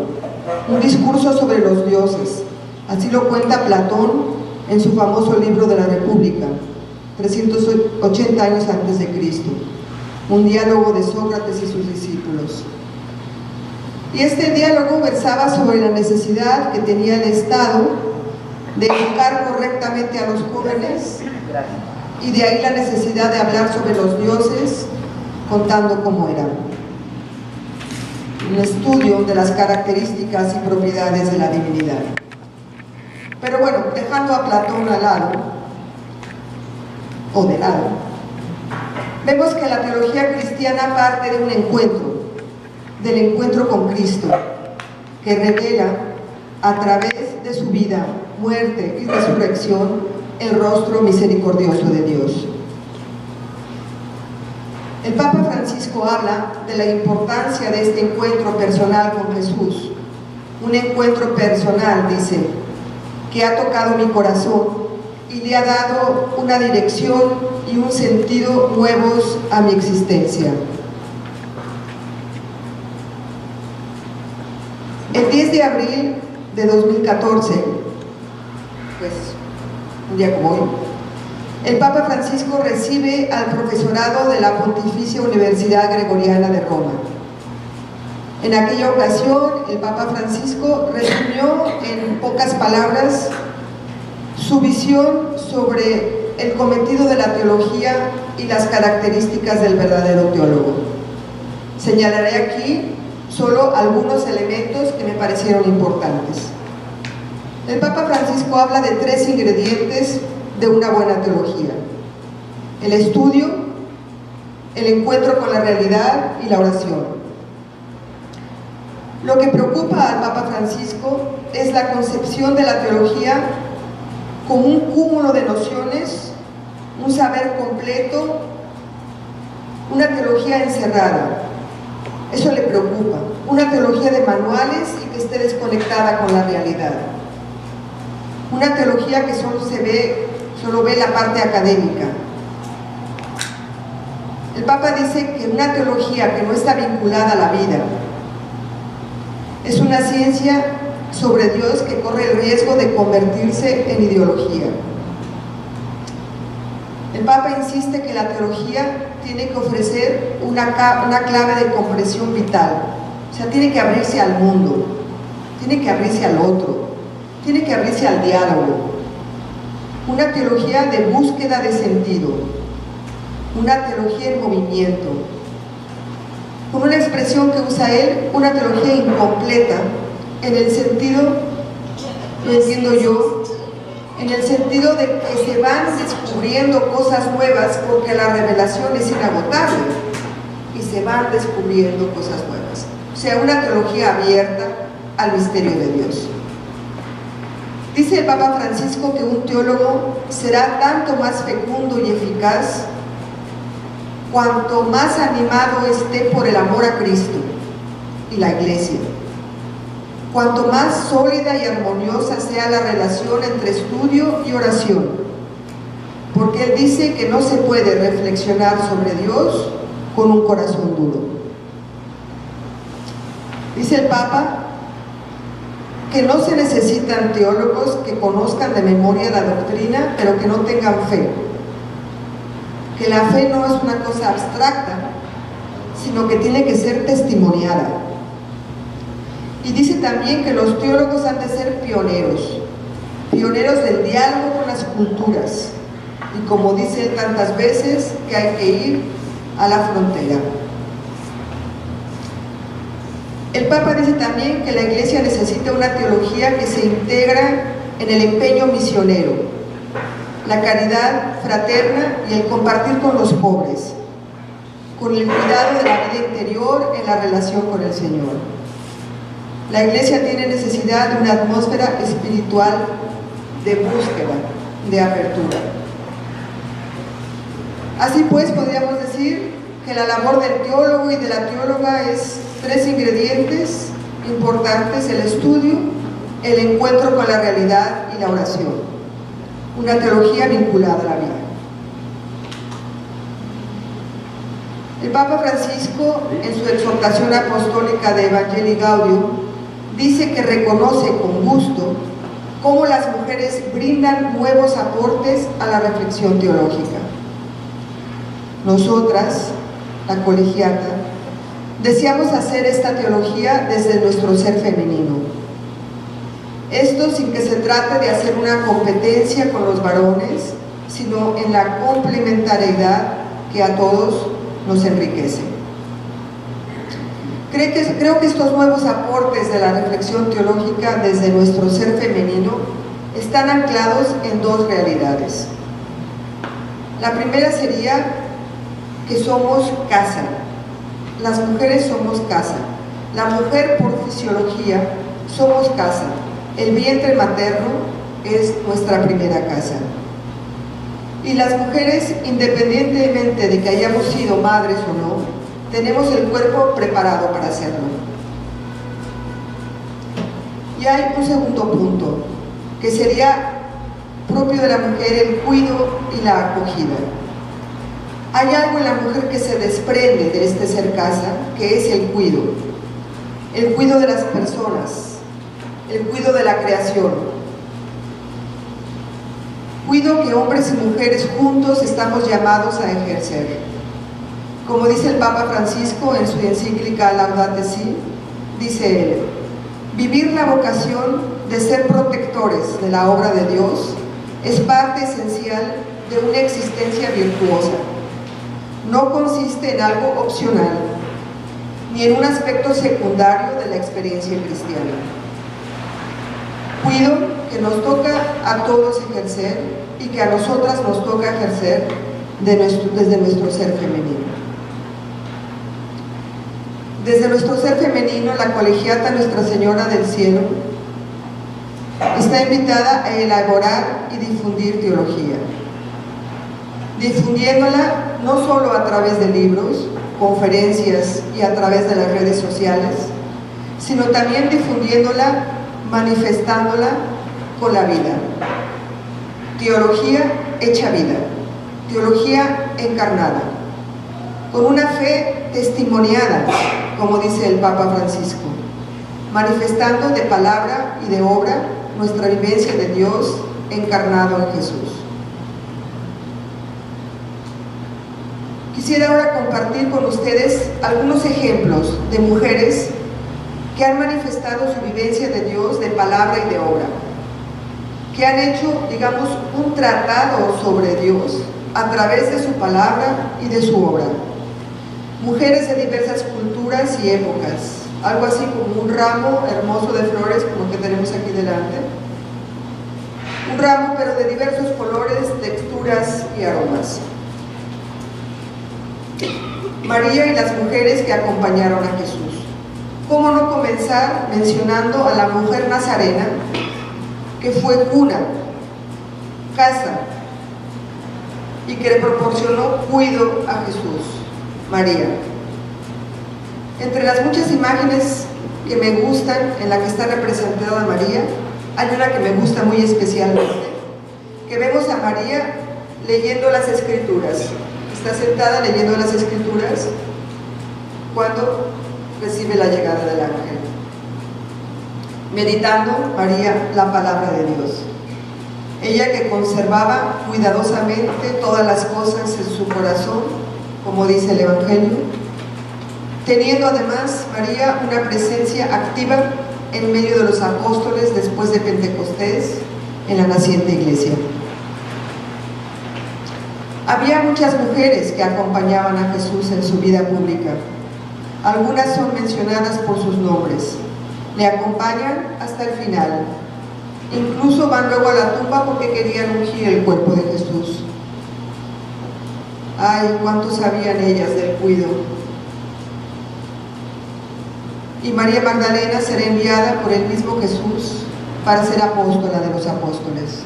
un discurso sobre los dioses. Así lo cuenta Platón en su famoso libro de la República, 380 años antes de Cristo, un diálogo de Sócrates y sus discípulos. Y este diálogo versaba sobre la necesidad que tenía el Estado de educar correctamente a los jóvenes, y de ahí la necesidad de hablar sobre los dioses contando cómo eran. Un estudio de las características y propiedades de la divinidad. Pero bueno, dejando a Platón al lado, o de lado, vemos que la teología cristiana parte de un encuentro, del encuentro con Cristo, que revela a través de su vida, muerte y resurrección el rostro misericordioso de Dios. El Papa Francisco habla de la importancia de este encuentro personal con Jesús. Un encuentro personal, dice, que ha tocado mi corazón y le ha dado una dirección y un sentido nuevos a mi existencia. El 10 de abril de 2014, pues un día como hoy, el Papa Francisco recibe al profesorado de la Pontificia Universidad Gregoriana de Roma. En aquella ocasión, el Papa Francisco resumió en pocas palabras su visión sobre el cometido de la teología y las características del verdadero teólogo. Señalaré aquí solo algunos elementos que me parecieron importantes. El Papa Francisco habla de 3 ingredientes de una buena teología: el estudio, el encuentro con la realidad y la oración. Lo que preocupa al Papa Francisco es la concepción de la teología como un cúmulo de nociones, un saber completo, una teología encerrada. Eso le preocupa, una teología de manuales y que esté desconectada con la realidad. Una teología que solo ve la parte académica. El Papa dice que una teología que no está vinculada a la vida es una ciencia sobre Dios que corre el riesgo de convertirse en ideología. El Papa insiste que la teología tiene que ofrecer una clave de comprensión vital, o sea, tiene que abrirse al mundo, tiene que abrirse al otro, tiene que abrirse al diálogo. Una teología de búsqueda de sentido, una teología en movimiento. Con una expresión que usa él, una teología incompleta, en el sentido, lo entiendo yo, en el sentido de que se van descubriendo cosas nuevas porque la revelación es inagotable y se van descubriendo cosas nuevas. O sea, una teología abierta al misterio de Dios. Dice el Papa Francisco que un teólogo será tanto más fecundo y eficaz cuanto más animado esté por el amor a Cristo y la Iglesia, cuanto más sólida y armoniosa sea la relación entre estudio y oración, porque él dice que no se puede reflexionar sobre Dios con un corazón duro. Dice el Papa que no se necesitan teólogos que conozcan de memoria la doctrina, pero que no tengan fe. Que la fe no es una cosa abstracta, sino que tiene que ser testimoniada. Y dice también que los teólogos han de ser pioneros, pioneros del diálogo con las culturas. Y como dice él tantas veces, que hay que ir a la frontera. El Papa dice también que la Iglesia necesita una teología que se integra en el empeño misionero, la caridad fraterna y el compartir con los pobres, con el cuidado de la vida interior en la relación con el Señor. La Iglesia tiene necesidad de una atmósfera espiritual de búsqueda, de apertura. Así pues, podríamos decir que la labor del teólogo y de la teóloga es 3 ingredientes importantes: el estudio, el encuentro con la realidad y la oración. Una teología vinculada a la vida. El Papa Francisco, en su exhortación apostólica de Evangelii Gaudium, dice que reconoce con gusto cómo las mujeres brindan nuevos aportes a la reflexión teológica. Nosotras, la colegiata, deseamos hacer esta teología desde nuestro ser femenino. Esto sin que se trate de hacer una competencia con los varones, sino en la complementariedad que a todos nos enriquece. Creo que estos nuevos aportes de la reflexión teológica desde nuestro ser femenino están anclados en 2 realidades. La primera sería que somos casa. Las mujeres somos casa. La mujer, por fisiología, somos casa. El vientre materno es nuestra primera casa. Y las mujeres, independientemente de que hayamos sido madres o no, tenemos el cuerpo preparado para hacerlo. Y hay un segundo punto, que sería propio de la mujer, el cuidado y la acogida. Hay algo en la mujer que se desprende de este ser casa, que es el cuidado de las personas, el cuidado de la creación, cuidado que hombres y mujeres juntos estamos llamados a ejercer. Como dice el Papa Francisco en su encíclica Laudate Si, dice él: vivir la vocación de ser protectores de la obra de Dios es parte esencial de una existencia virtuosa. No consiste en algo opcional, ni en un aspecto secundario de la experiencia cristiana. Cuido que nos toca a todos ejercer y que a nosotras nos toca ejercer desde nuestro ser femenino. Desde nuestro ser femenino, la colegiata Nuestra Señora del Cielo está invitada a elaborar y difundir teología, difundiéndola no solo a través de libros, conferencias y a través de las redes sociales, sino también difundiéndola, manifestándola con la vida. Teología hecha vida, teología encarnada, con una fe testimoniada, como dice el Papa Francisco, manifestando de palabra y de obra nuestra vivencia de Dios encarnado en Jesús. Quisiera ahora compartir con ustedes algunos ejemplos de mujeres que han manifestado su vivencia de Dios de palabra y de obra, que han hecho, digamos, un tratado sobre Dios a través de su palabra y de su obra. Mujeres de diversas culturas y épocas, algo así como un ramo hermoso de flores como que tenemos aquí delante. Un ramo pero de diversos colores, texturas y aromas. María y las mujeres que acompañaron a Jesús. ¿Cómo no comenzar mencionando a la mujer nazarena que fue cuna, casa y que le proporcionó cuidado a Jesús? María. Entre las muchas imágenes que me gustan en la que está representada María, hay una que me gusta muy especialmente, que vemos a María leyendo las Escrituras. Está sentada leyendo las Escrituras cuando recibe la llegada del ángel. Meditando María la palabra de Dios. Ella que conservaba cuidadosamente todas las cosas en su corazón, como dice el Evangelio, teniendo además María una presencia activa en medio de los apóstoles después de Pentecostés en la naciente iglesia. Había muchas mujeres que acompañaban a Jesús en su vida pública. Algunas son mencionadas por sus nombres. Le acompañan hasta el final. Incluso van luego a la tumba porque querían ungir el cuerpo de Jesús. Ay, cuánto sabían ellas del cuidado. Y María Magdalena será enviada por el mismo Jesús para ser apóstola de los apóstoles.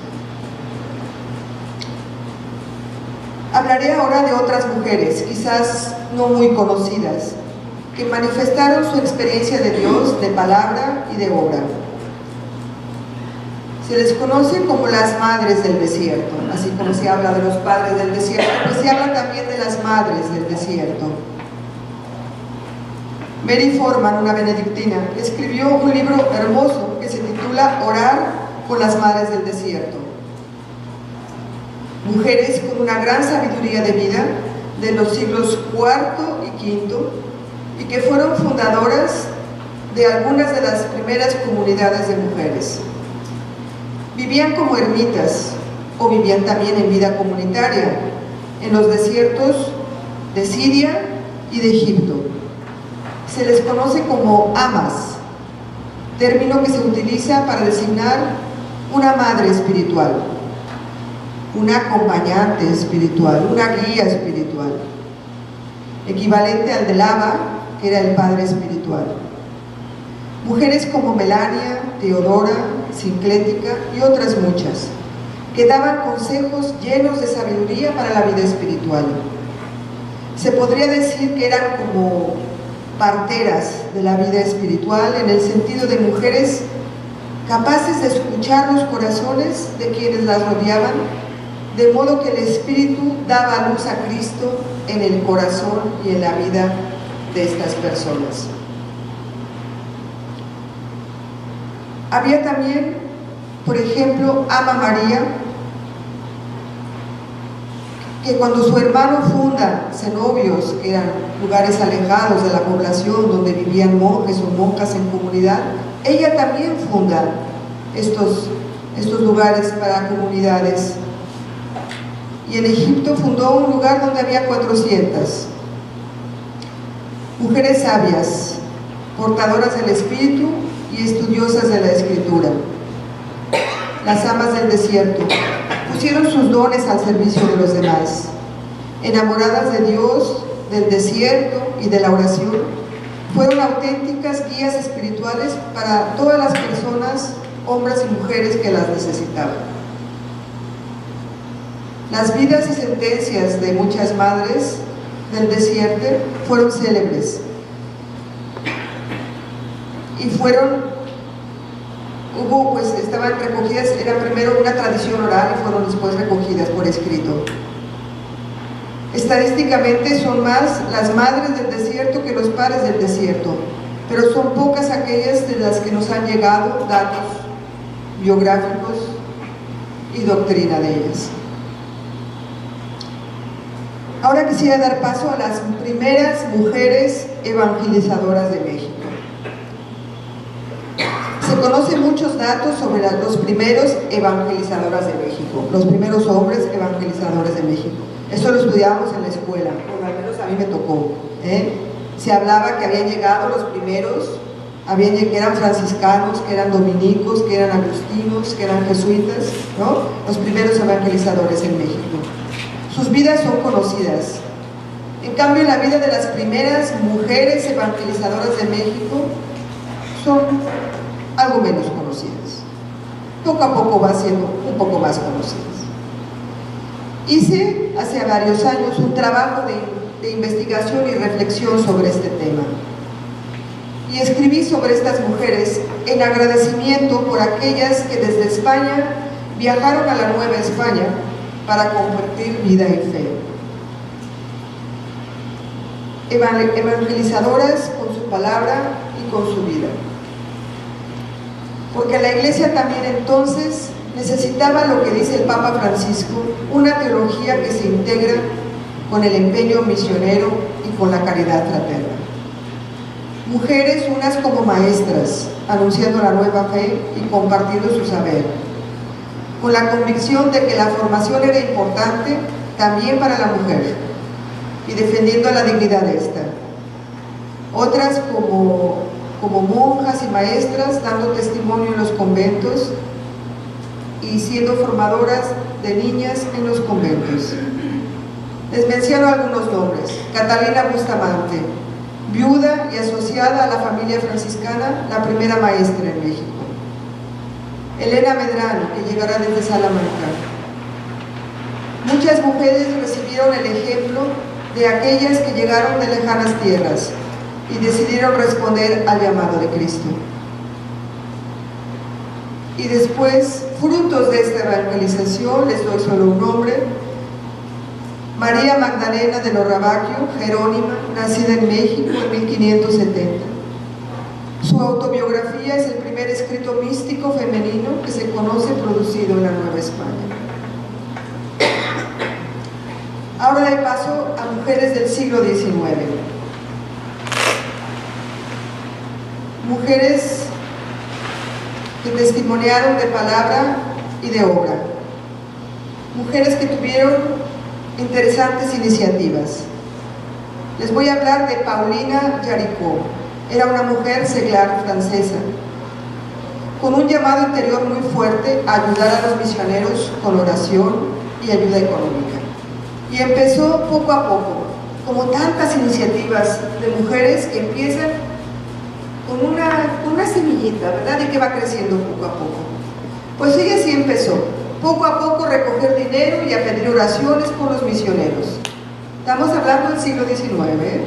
Hablaré ahora de otras mujeres, quizás no muy conocidas, que manifestaron su experiencia de Dios, de palabra y de obra. Se les conoce como las madres del desierto, así como se habla de los padres del desierto, pues se habla también de las madres del desierto. Mary Forman, una benedictina, escribió un libro hermoso que se titula Orar por las madres del desierto. Mujeres con una gran sabiduría de vida de los siglos IV y V y que fueron fundadoras de algunas de las primeras comunidades de mujeres. Vivían como ermitas o vivían también en vida comunitaria en los desiertos de Siria y de Egipto. Se les conoce como amas, término que se utiliza para designar una madre espiritual, una acompañante espiritual, una guía espiritual, equivalente al del Abba, que era el padre espiritual. Mujeres como Melania, Teodora, Sinclética y otras muchas, que daban consejos llenos de sabiduría para la vida espiritual. Se podría decir que eran como parteras de la vida espiritual, en el sentido de mujeres capaces de escuchar los corazones de quienes las rodeaban, de modo que el Espíritu daba luz a Cristo en el corazón y en la vida de estas personas. Había también, por ejemplo, Ama María, que cuando su hermano funda cenobios, que eran lugares alejados de la población donde vivían monjes o monjas en comunidad, ella también funda estos lugares para comunidades. Y en Egipto fundó un lugar donde había 400. Mujeres sabias, portadoras del Espíritu y estudiosas de la Escritura. Las amas del desierto pusieron sus dones al servicio de los demás. Enamoradas de Dios, del desierto y de la oración, fueron auténticas guías espirituales para todas las personas, hombres y mujeres que las necesitaban. Las vidas y sentencias de muchas madres del desierto fueron célebres y estaban recogidas, era primero una tradición oral y fueron después recogidas por escrito. Estadísticamente son más las madres del desierto que los padres del desierto, pero son pocas aquellas de las que nos han llegado datos biográficos y doctrina de ellas. Ahora quisiera dar paso a las primeras mujeres evangelizadoras de México. Se conocen muchos datos sobre los primeros evangelizadores de México, los primeros hombres evangelizadores de México. Eso lo estudiamos en la escuela, bueno, al menos a mí me tocó. Se hablaba que habían llegado los primeros, que eran franciscanos, que eran dominicos, que eran agustinos, que eran jesuitas, ¿no? Los primeros evangelizadores en México. Sus vidas son conocidas. En cambio, la vida de las primeras mujeres evangelizadoras de México son algo menos conocidas. Poco a poco va siendo un poco más conocidas. Hice hace varios años un trabajo de investigación y reflexión sobre este tema. Y escribí sobre estas mujeres en agradecimiento por aquellas que desde España viajaron a la Nueva España para compartir vida y fe. Evangelizadoras con su palabra y con su vida. Porque la Iglesia también entonces necesitaba lo que dice el Papa Francisco, una teología que se integra con el empeño misionero y con la caridad fraterna. Mujeres unas como maestras, anunciando la nueva fe y compartiendo su saber, con la convicción de que la formación era importante también para la mujer y defendiendo la dignidad de esta. Otras como monjas y maestras dando testimonio en los conventos y siendo formadoras de niñas en los conventos. Les menciono algunos nombres: Catalina Bustamante, viuda y asociada a la familia franciscana, la primera maestra en México. Elena Medrano, que llegará desde Salamanca. Muchas mujeres recibieron el ejemplo de aquellas que llegaron de lejanas tierras y decidieron responder al llamado de Cristo. Y después, frutos de esta evangelización, les doy solo un nombre: María Magdalena de Lorrabaquio, Jerónima, nacida en México en 1570. Su autobiografía es el primer escrito místico femenino que se conoce producido en la Nueva España. Ahora doy paso a mujeres del siglo XIX. Mujeres que testimoniaron de palabra y de obra. Mujeres que tuvieron interesantes iniciativas. Les voy a hablar de Paulina Jaricot. Era una mujer seglar francesa, con un llamado interior muy fuerte a ayudar a los misioneros con oración y ayuda económica. Y empezó poco a poco, como tantas iniciativas de mujeres que empiezan con una semillita, ¿verdad? Y que va creciendo poco a poco. Pues ella sí empezó, poco a poco, recoger dinero y a pedir oraciones por los misioneros. Estamos hablando del siglo XIX, ¿eh?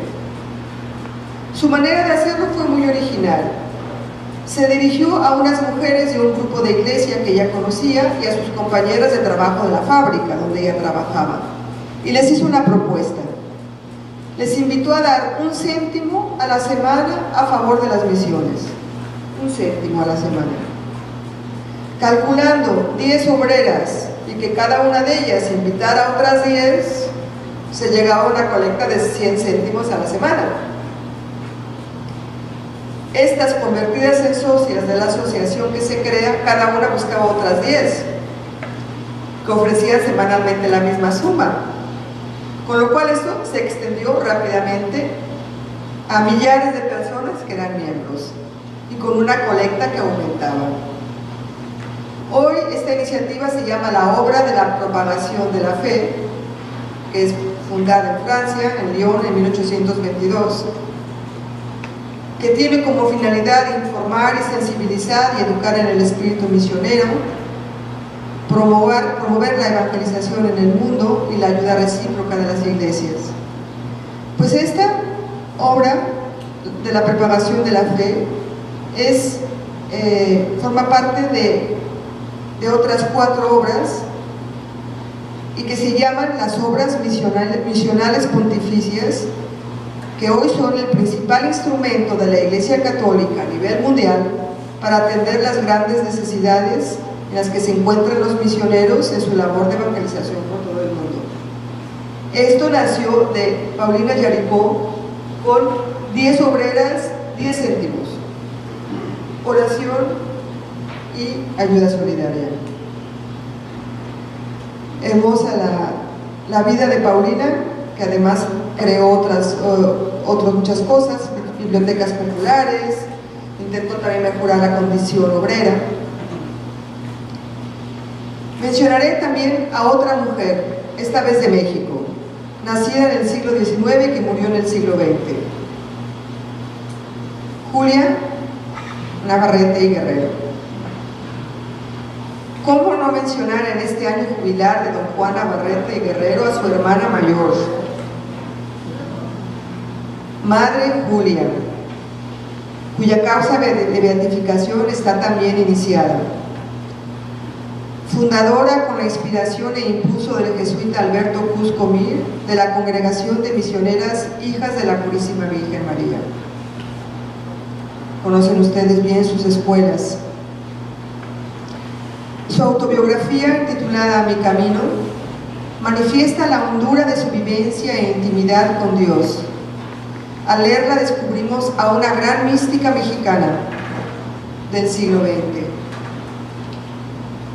Su manera de hacerlo fue muy original. Se dirigió a unas mujeres de un grupo de iglesia que ella conocía y a sus compañeras de trabajo de la fábrica donde ella trabajaba, y les hizo una propuesta. Les invitó a dar 1 céntimo a la semana a favor de las misiones. 1 céntimo a la semana. Calculando 10 obreras y que cada una de ellas invitara a otras 10, se llegaba a una colecta de 100 céntimos a la semana. Estas, convertidas en socias de la asociación que se crea, cada una buscaba otras 10, que ofrecían semanalmente la misma suma. Con lo cual esto se extendió rápidamente a millares de personas que eran miembros y con una colecta que aumentaba. Hoy esta iniciativa se llama la Obra de la Propagación de la Fe, que es fundada en Francia, en Lyon, en 1822, que tiene como finalidad informar y sensibilizar y educar en el espíritu misionero, promover la evangelización en el mundo y la ayuda recíproca de las iglesias. Pues esta obra de la propagación de la fe forma parte de otras 4 obras y que se llaman las obras misionales pontificias, que hoy son el principal instrumento de la Iglesia Católica a nivel mundial para atender las grandes necesidades en las que se encuentran los misioneros en su labor de evangelización por todo el mundo. Esto nació de Paulina Yaricó con 10 obreras, 10 céntimos. Oración y ayuda solidaria. Hermosa la vida de Paulina, que además creó otras muchas cosas, bibliotecas populares, intentó también mejorar la condición obrera. Mencionaré también a otra mujer, esta vez de México, nacida en el siglo XIX que murió en el siglo XX. Julia Navarrete y Guerrero. ¿Cómo no mencionar en este año jubilar de don Juan Navarrete y Guerrero a su hermana mayor, Madre Julia, cuya causa de beatificación está también iniciada? Fundadora con la inspiración e impulso del jesuita Alberto Cusco Mir de la Congregación de Misioneras Hijas de la Purísima Virgen María. Conocen ustedes bien sus escuelas. Su autobiografía, titulada Mi Camino, manifiesta la hondura de su vivencia e intimidad con Dios. Al leerla descubrimos a una gran mística mexicana del siglo XX.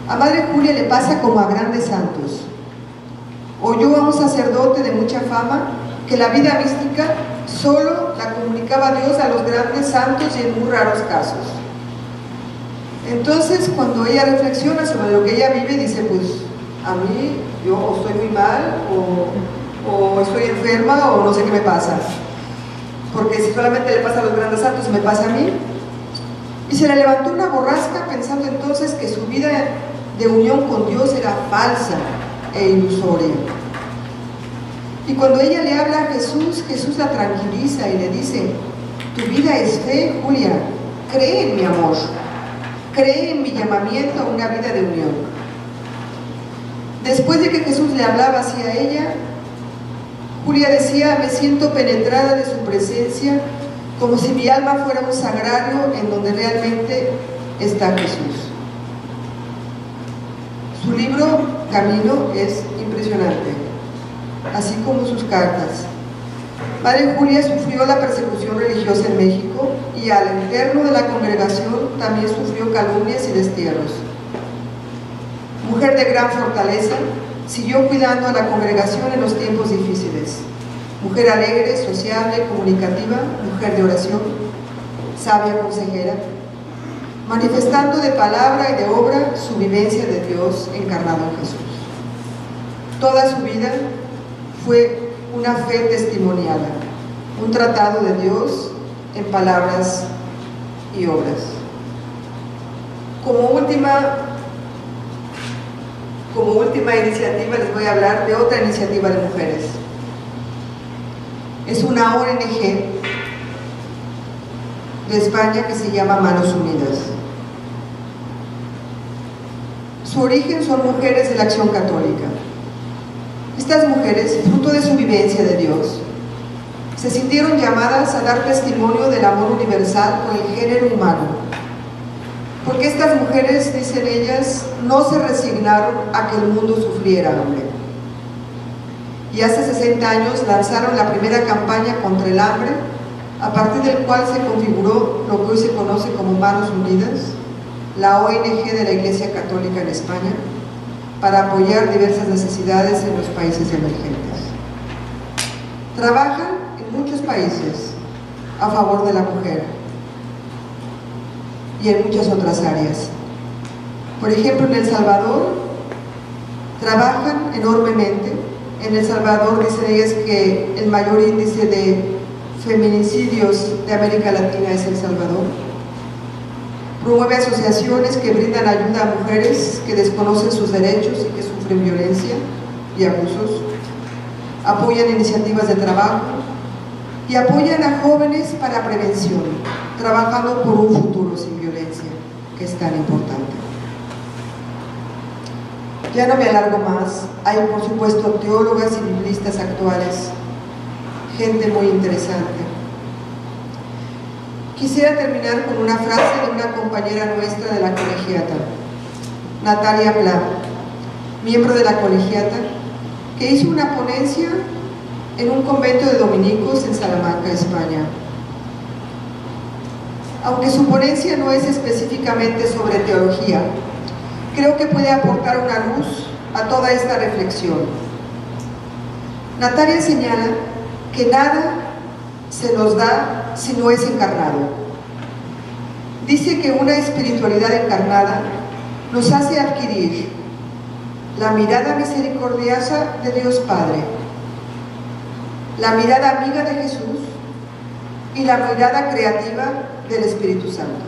A Madre Julia le pasa como a grandes santos. Oyó a un sacerdote de mucha fama que la vida mística solo la comunicaba Dios a los grandes santos y en muy raros casos. Entonces, cuando ella reflexiona sobre lo que ella vive, dice, pues, a mí, yo o estoy muy mal, o estoy enferma, o no sé qué me pasa. Porque si solamente le pasa a los grandes santos, me pasa a mí. Y se le levantó una borrasca pensando entonces que su vida de unión con Dios era falsa e ilusoria. Y cuando ella le habla a Jesús, Jesús la tranquiliza y le dice, tu vida es fe, Julia, cree en mi amor, cree en mi llamamiento a una vida de unión. Después de que Jesús le hablaba hacia ella, Julia decía, me siento penetrada de su presencia, como si mi alma fuera un sagrario en donde realmente está Jesús. Su libro, Camino, es impresionante, así como sus cartas. Madre Julia sufrió la persecución religiosa en México y al interno de la congregación también sufrió calumnias y destierros. Mujer de gran fortaleza, siguió cuidando a la congregación en los tiempos difíciles. Mujer alegre, sociable, comunicativa, mujer de oración, sabia consejera, manifestando de palabra y de obra su vivencia de Dios encarnado en Jesús. Toda su vida fue una fe testimoniada, un tratado de Dios en palabras y obras. Como última iniciativa les voy a hablar de otra iniciativa de mujeres. Es una ONG de España que se llama Manos Unidas. Su origen son mujeres de la Acción Católica. Estas mujeres, fruto de su vivencia de Dios, se sintieron llamadas a dar testimonio del amor universal con el género humano, porque estas mujeres, dicen ellas, no se resignaron a que el mundo sufriera hambre. Y hace 60 años lanzaron la primera campaña contra el hambre, a partir del cual se configuró lo que hoy se conoce como Manos Unidas, la ONG de la Iglesia Católica en España, para apoyar diversas necesidades en los países emergentes. Trabajan en muchos países a favor de la mujer y en muchas otras áreas. Por ejemplo, en El Salvador trabajan enormemente. En El Salvador dicen ellas que el mayor índice de feminicidios de América Latina es El Salvador. Promueve asociaciones que brindan ayuda a mujeres que desconocen sus derechos y que sufren violencia y abusos. Apoyan iniciativas de trabajo y apoyan a jóvenes para prevención, trabajando por un futuro sin violencia, que es tan importante. Ya no me alargo más. Hay, por supuesto, teólogas y biblistas actuales, gente muy interesante. Quisiera terminar con una frase de una compañera nuestra de la colegiata, Natalia Pla, miembro de la colegiata, que hizo una ponencia en un convento de dominicos en Salamanca, España. Aunque su ponencia no es específicamente sobre teología, creo que puede aportar una luz a toda esta reflexión. Natalia señala que nada se nos da si no es encarnado. Dice que una espiritualidad encarnada nos hace adquirir la mirada misericordiosa de Dios Padre, la mirada amiga de Jesús y la mirada creativa del Espíritu Santo.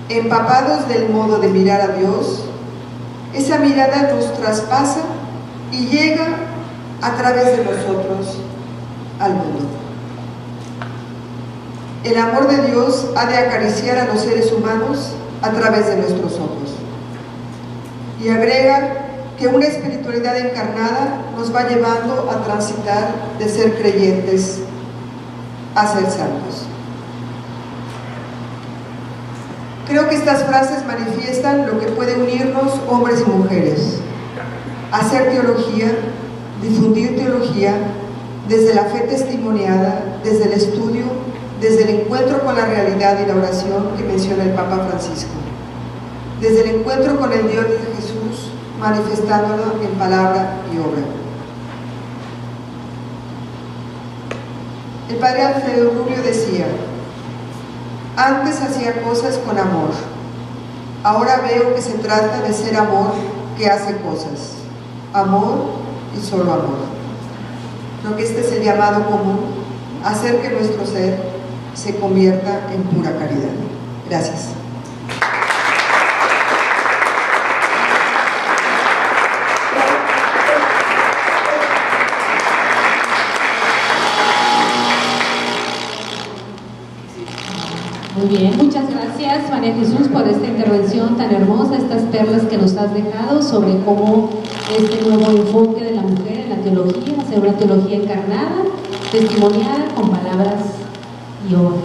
Empapados del modo de mirar a Dios, esa mirada nos traspasa y llega a través de nosotros al mundo. El amor de Dios ha de acariciar a los seres humanos a través de nuestros ojos. Y agrega que una espiritualidad encarnada nos va llevando a transitar de ser creyentes a ser santos. Creo que estas frases manifiestan lo que puede unirnos hombres y mujeres: hacer teología, difundir teología desde la fe testimoniada, desde el estudio, desde el encuentro con la realidad y la oración que menciona el Papa Francisco, desde el encuentro con el Dios de Jesús, manifestándolo en palabra y obra. El Padre Alfredo Rubio decía: antes hacía cosas con amor, ahora veo que se trata de ser amor que hace cosas, amor y solo amor. Creo que este es el llamado común, hacer que nuestro ser se convierta en pura caridad. Gracias. Muy bien, muchas gracias María Jesús por esta intervención tan hermosa, estas perlas que nos has dejado sobre cómo este nuevo enfoque de la mujer en la teología, hacer una teología encarnada, testimoniada con palabras y obras.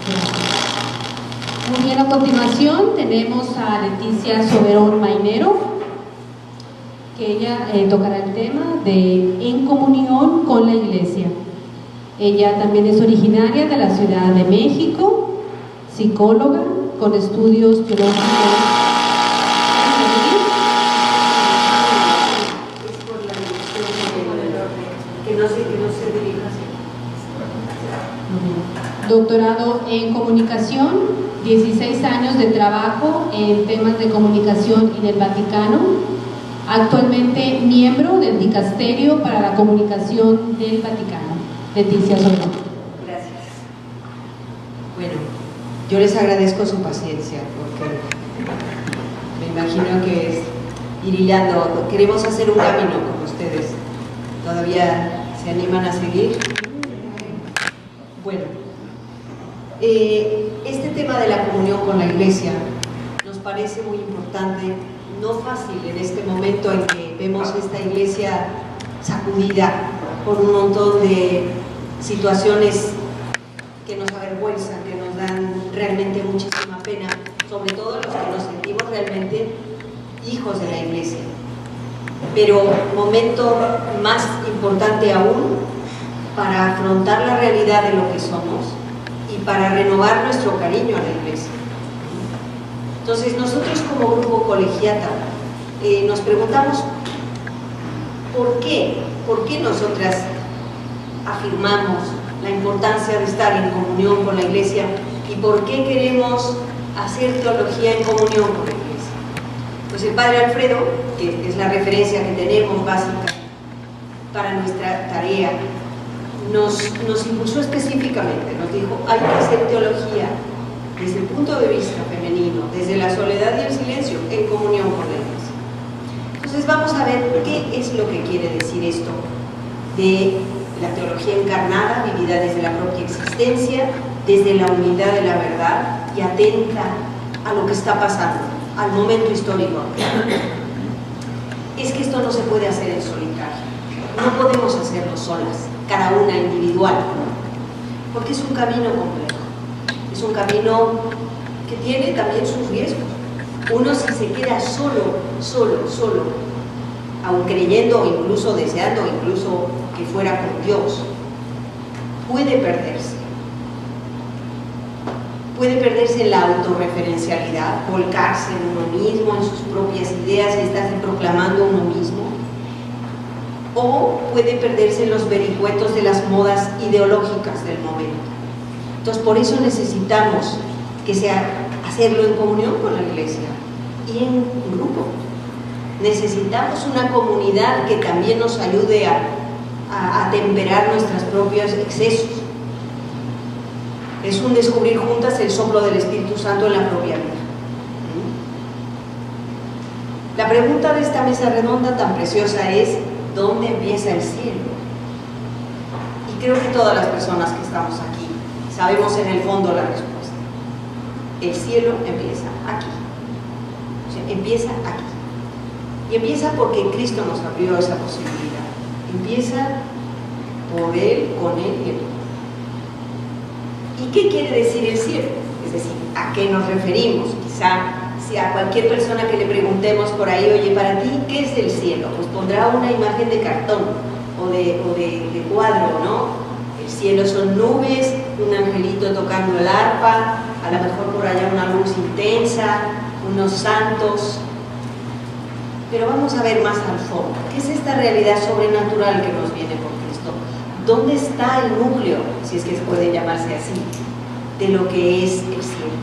Gracias. Muy bien, a continuación tenemos a Leticia Soberón Mainero, que ella tocará el tema de En comunión con la Iglesia. Ella también es originaria de la Ciudad de México, psicóloga con estudios teológicos. Doctorado en comunicación, 16 años de trabajo en temas de comunicación en el Vaticano, actualmente miembro del Dicasterio para la Comunicación del Vaticano. Leticia Soberón. Gracias. Bueno, yo les agradezco su paciencia porque me imagino que es ir hilando. Queremos hacer un camino con ustedes. ¿Todavía se animan a seguir? Bueno, este tema de la comunión con la Iglesia nos parece muy importante, no fácil en este momento en que vemos esta Iglesia sacudida por un montón de situaciones que nos avergüenzan, que nos dan realmente muchísima pena, sobre todo los que nos sentimos realmente hijos de la Iglesia. Pero momento más importante aún para afrontar la realidad de lo que somos y para renovar nuestro cariño a la Iglesia. Entonces nosotros como grupo colegiata nos preguntamos ¿por qué nosotras afirmamos la importancia de estar en comunión con la Iglesia y por qué queremos hacer teología en comunión con la Iglesia? Pues el Padre Alfredo, que es la referencia que tenemos básica para nuestra tarea, nos impulsó específicamente, nos dijo, hay que hacer teología desde el punto de vista femenino, desde la soledad y el silencio, en comunión con la Iglesia. Entonces vamos a ver qué es lo que quiere decir esto de la teología encarnada, vivida desde la propia existencia, desde la humildad de la verdad y atenta a lo que está pasando, al momento histórico. Es que esto no se puede hacer en solitario, no podemos hacerlo solas, cada una individual, porque es un camino complejo, es un camino que tiene también sus riesgos. Uno, si se queda solo, aun creyendo o incluso deseando, incluso que fuera con Dios, puede perderse. Puede perderse en la autorreferencialidad, volcarse en uno mismo, en sus propias ideas y estarse proclamando uno mismo. O puede perderse en los vericuetos de las modas ideológicas del momento. Entonces, por eso necesitamos que hacerlo en comunión con la iglesia y en grupo. Necesitamos una comunidad que también nos ayude a temperar nuestros propios excesos. Es un descubrir juntas el soplo del Espíritu Santo en la propia vida. La pregunta de esta mesa redonda tan preciosa es: ¿dónde empieza el cielo? Y creo que todas las personas que estamos aquí sabemos en el fondo la respuesta. El cielo empieza aquí. O sea, empieza aquí. Y empieza porque Cristo nos abrió esa posibilidad. Empieza por Él, con Él y en Él. ¿Y qué quiere decir el cielo? Es decir, ¿a qué nos referimos? Quizá si a cualquier persona que le preguntemos por ahí, oye, para ti, ¿qué es el cielo? Pues pondrá una imagen de cartón o de cuadro, ¿no? El cielo son nubes, un angelito tocando el arpa, a lo mejor por allá una luz intensa, unos santos. Pero vamos a ver más al fondo. ¿Qué es esta realidad sobrenatural que nos viene por Cristo? ¿Dónde está el núcleo, si es que puede llamarse así, de lo que es el cielo?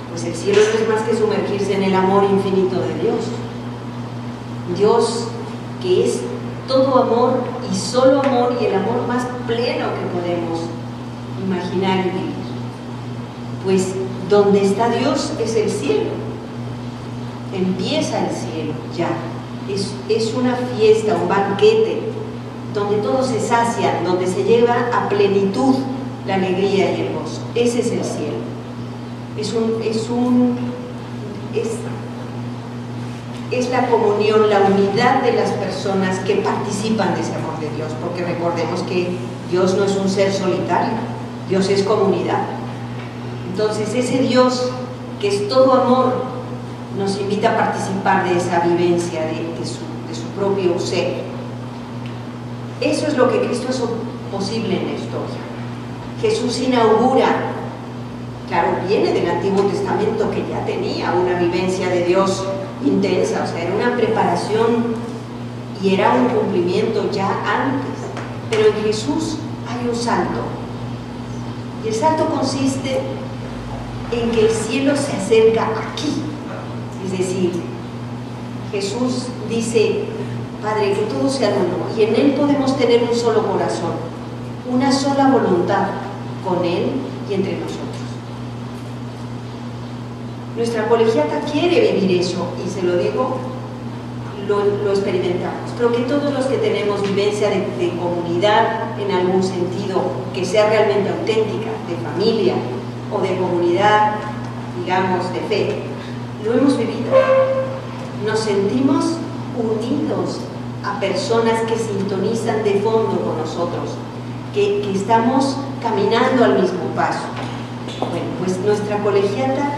Pues el cielo no es más que sumergirse en el amor infinito de Dios. Dios que es todo amor y solo amor, y el amor más pleno que podemos imaginar y vivir. Pues donde está Dios es el cielo. Empieza el cielo ya. Es una fiesta, un banquete, donde todo se sacia, donde se lleva a plenitud la alegría y el gozo. Ese es el cielo. Es la comunión, la unidad de las personas que participan de ese amor de Dios, porque recordemos que Dios no es un ser solitario, Dios es comunidad. Entonces ese Dios que es todo amor nos invita a participar de esa vivencia de su propio ser. Eso es lo que Cristo hizo posible en la historia. Jesús inaugura, claro, viene del Antiguo Testamento, que ya tenía una vivencia de Dios intensa, o sea, era una preparación y era un cumplimiento ya antes, pero en Jesús hay un salto, y el salto consiste en que el cielo se acerca aquí. Es decir, Jesús dice: Padre, que todo sea uno, y en Él podemos tener un solo corazón, una sola voluntad con Él y entre nosotros. Nuestra colegiata quiere vivir eso, y se lo digo, lo experimentamos. Creo que todos los que tenemos vivencia de comunidad en algún sentido, que sea realmente auténtica, de familia o de comunidad, digamos, de fe, lo hemos vivido. Nos sentimos unidos a personas que sintonizan de fondo con nosotros, que estamos caminando al mismo paso. Bueno, pues nuestra colegiata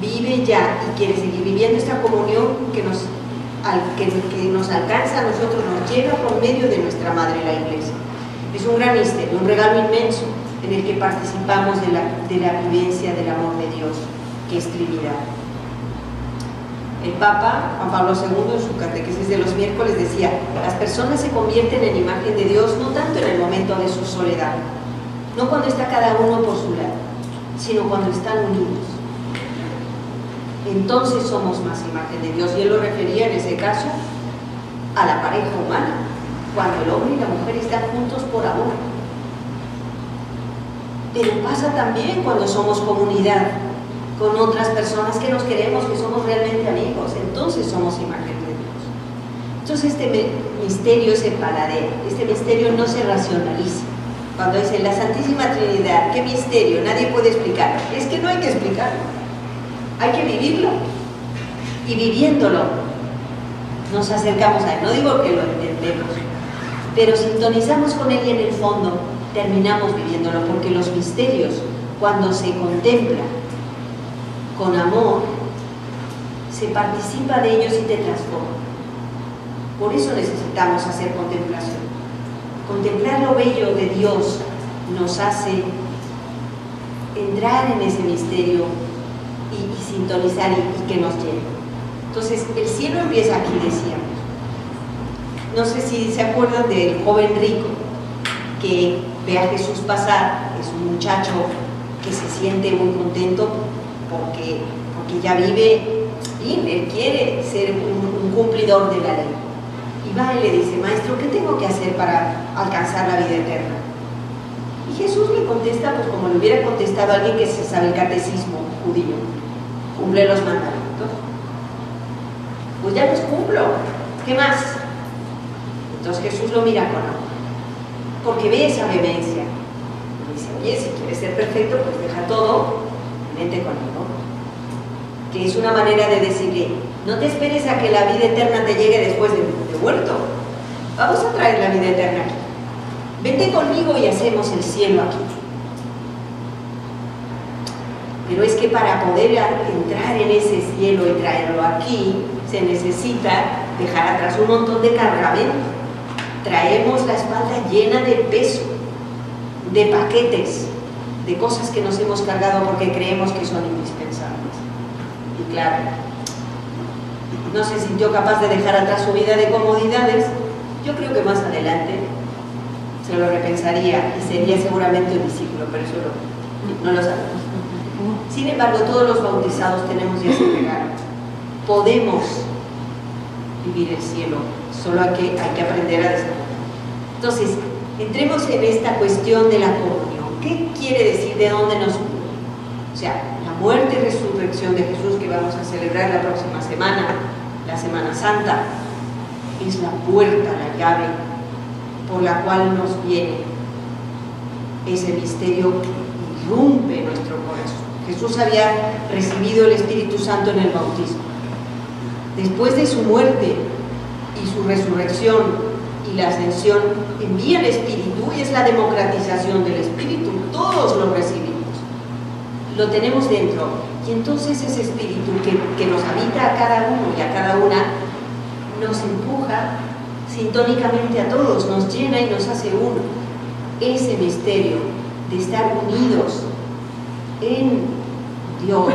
vive ya y quiere seguir viviendo esta comunión que nos alcanza a nosotros, nos llega por medio de nuestra Madre, la Iglesia. Es un gran misterio, un regalo inmenso en el que participamos de la vivencia del amor de Dios, que es Trinidad. El Papa Juan Pablo II, en su catequesis de los miércoles, decía: las personas se convierten en imagen de Dios no tanto en el momento de su soledad, no cuando está cada uno por su lado, sino cuando están unidos. Entonces somos más imagen de Dios, y él lo refería en ese caso a la pareja humana, cuando el hombre y la mujer están juntos por amor. Pero pasa también cuando somos comunidad con otras personas que nos queremos, que somos realmente amigos, entonces somos imagen de Dios. Entonces este misterio es separadero, este misterio no se racionaliza. Cuando dicen la Santísima Trinidad, ¿qué misterio? Nadie puede explicarlo. Es que no hay que explicarlo, hay que vivirlo, y viviéndolo nos acercamos a Él. No digo que lo entendemos, pero sintonizamos con Él, y en el fondo terminamos viviéndolo, porque los misterios, cuando se contemplan con amor, se participa de ellos y te transforma. Por eso necesitamos hacer contemplación. Contemplar lo bello de Dios nos hace entrar en ese misterio y sintonizar y que nos llene. Entonces, el cielo empieza aquí, decíamos. No sé si se acuerdan del joven rico que ve a Jesús pasar. Es un muchacho que se siente muy contento porque ya vive bien, él quiere ser un cumplidor de la ley. Y va y le dice: maestro, ¿qué tengo que hacer para alcanzar la vida eterna? Y Jesús le contesta, pues como le hubiera contestado a alguien que se sabe el catecismo judío: cumple los mandamientos. Pues ya los cumplo, ¿qué más? Entonces Jesús lo mira con amor, porque ve esa vehemencia. Y dice: oye, si quieres ser perfecto, pues deja todo, vente conmigo. Que es una manera de decirle: no te esperes a que la vida eterna te llegue después de muerto. Vamos a traer la vida eterna aquí. Vente conmigo y hacemos el cielo aquí. Pero es que para poder entrar en ese cielo y traerlo aquí, se necesita dejar atrás un montón de cargamento. Traemos la espalda llena de peso, de paquetes, de cosas que nos hemos cargado porque creemos que son indispensables. Y claro, no se sintió capaz de dejar atrás su vida de comodidades. Yo creo que más adelante se lo repensaría y sería seguramente un discípulo, pero eso no lo sabemos. Sin embargo, todos los bautizados tenemos ya ese regalo. Podemos vivir el cielo, solo hay que aprender a descubrir. Entonces, entremos en esta cuestión de la comunión. ¿Qué quiere decir? ¿De dónde nos une? O sea, la muerte y resurrección de Jesús, que vamos a celebrar la próxima semana, la Semana Santa, es la puerta, la llave por la cual nos viene ese misterio que irrumpe nuestro corazón. Jesús había recibido el Espíritu Santo en el bautismo. Después de su muerte y su resurrección y la ascensión, envía el Espíritu y es la democratización del Espíritu. Todos lo recibimos, lo tenemos dentro, y entonces ese Espíritu que nos habita a cada uno y a cada una nos empuja sintónicamente a todos, nos llena y nos hace uno. Ese misterio de estar unidos en Dios,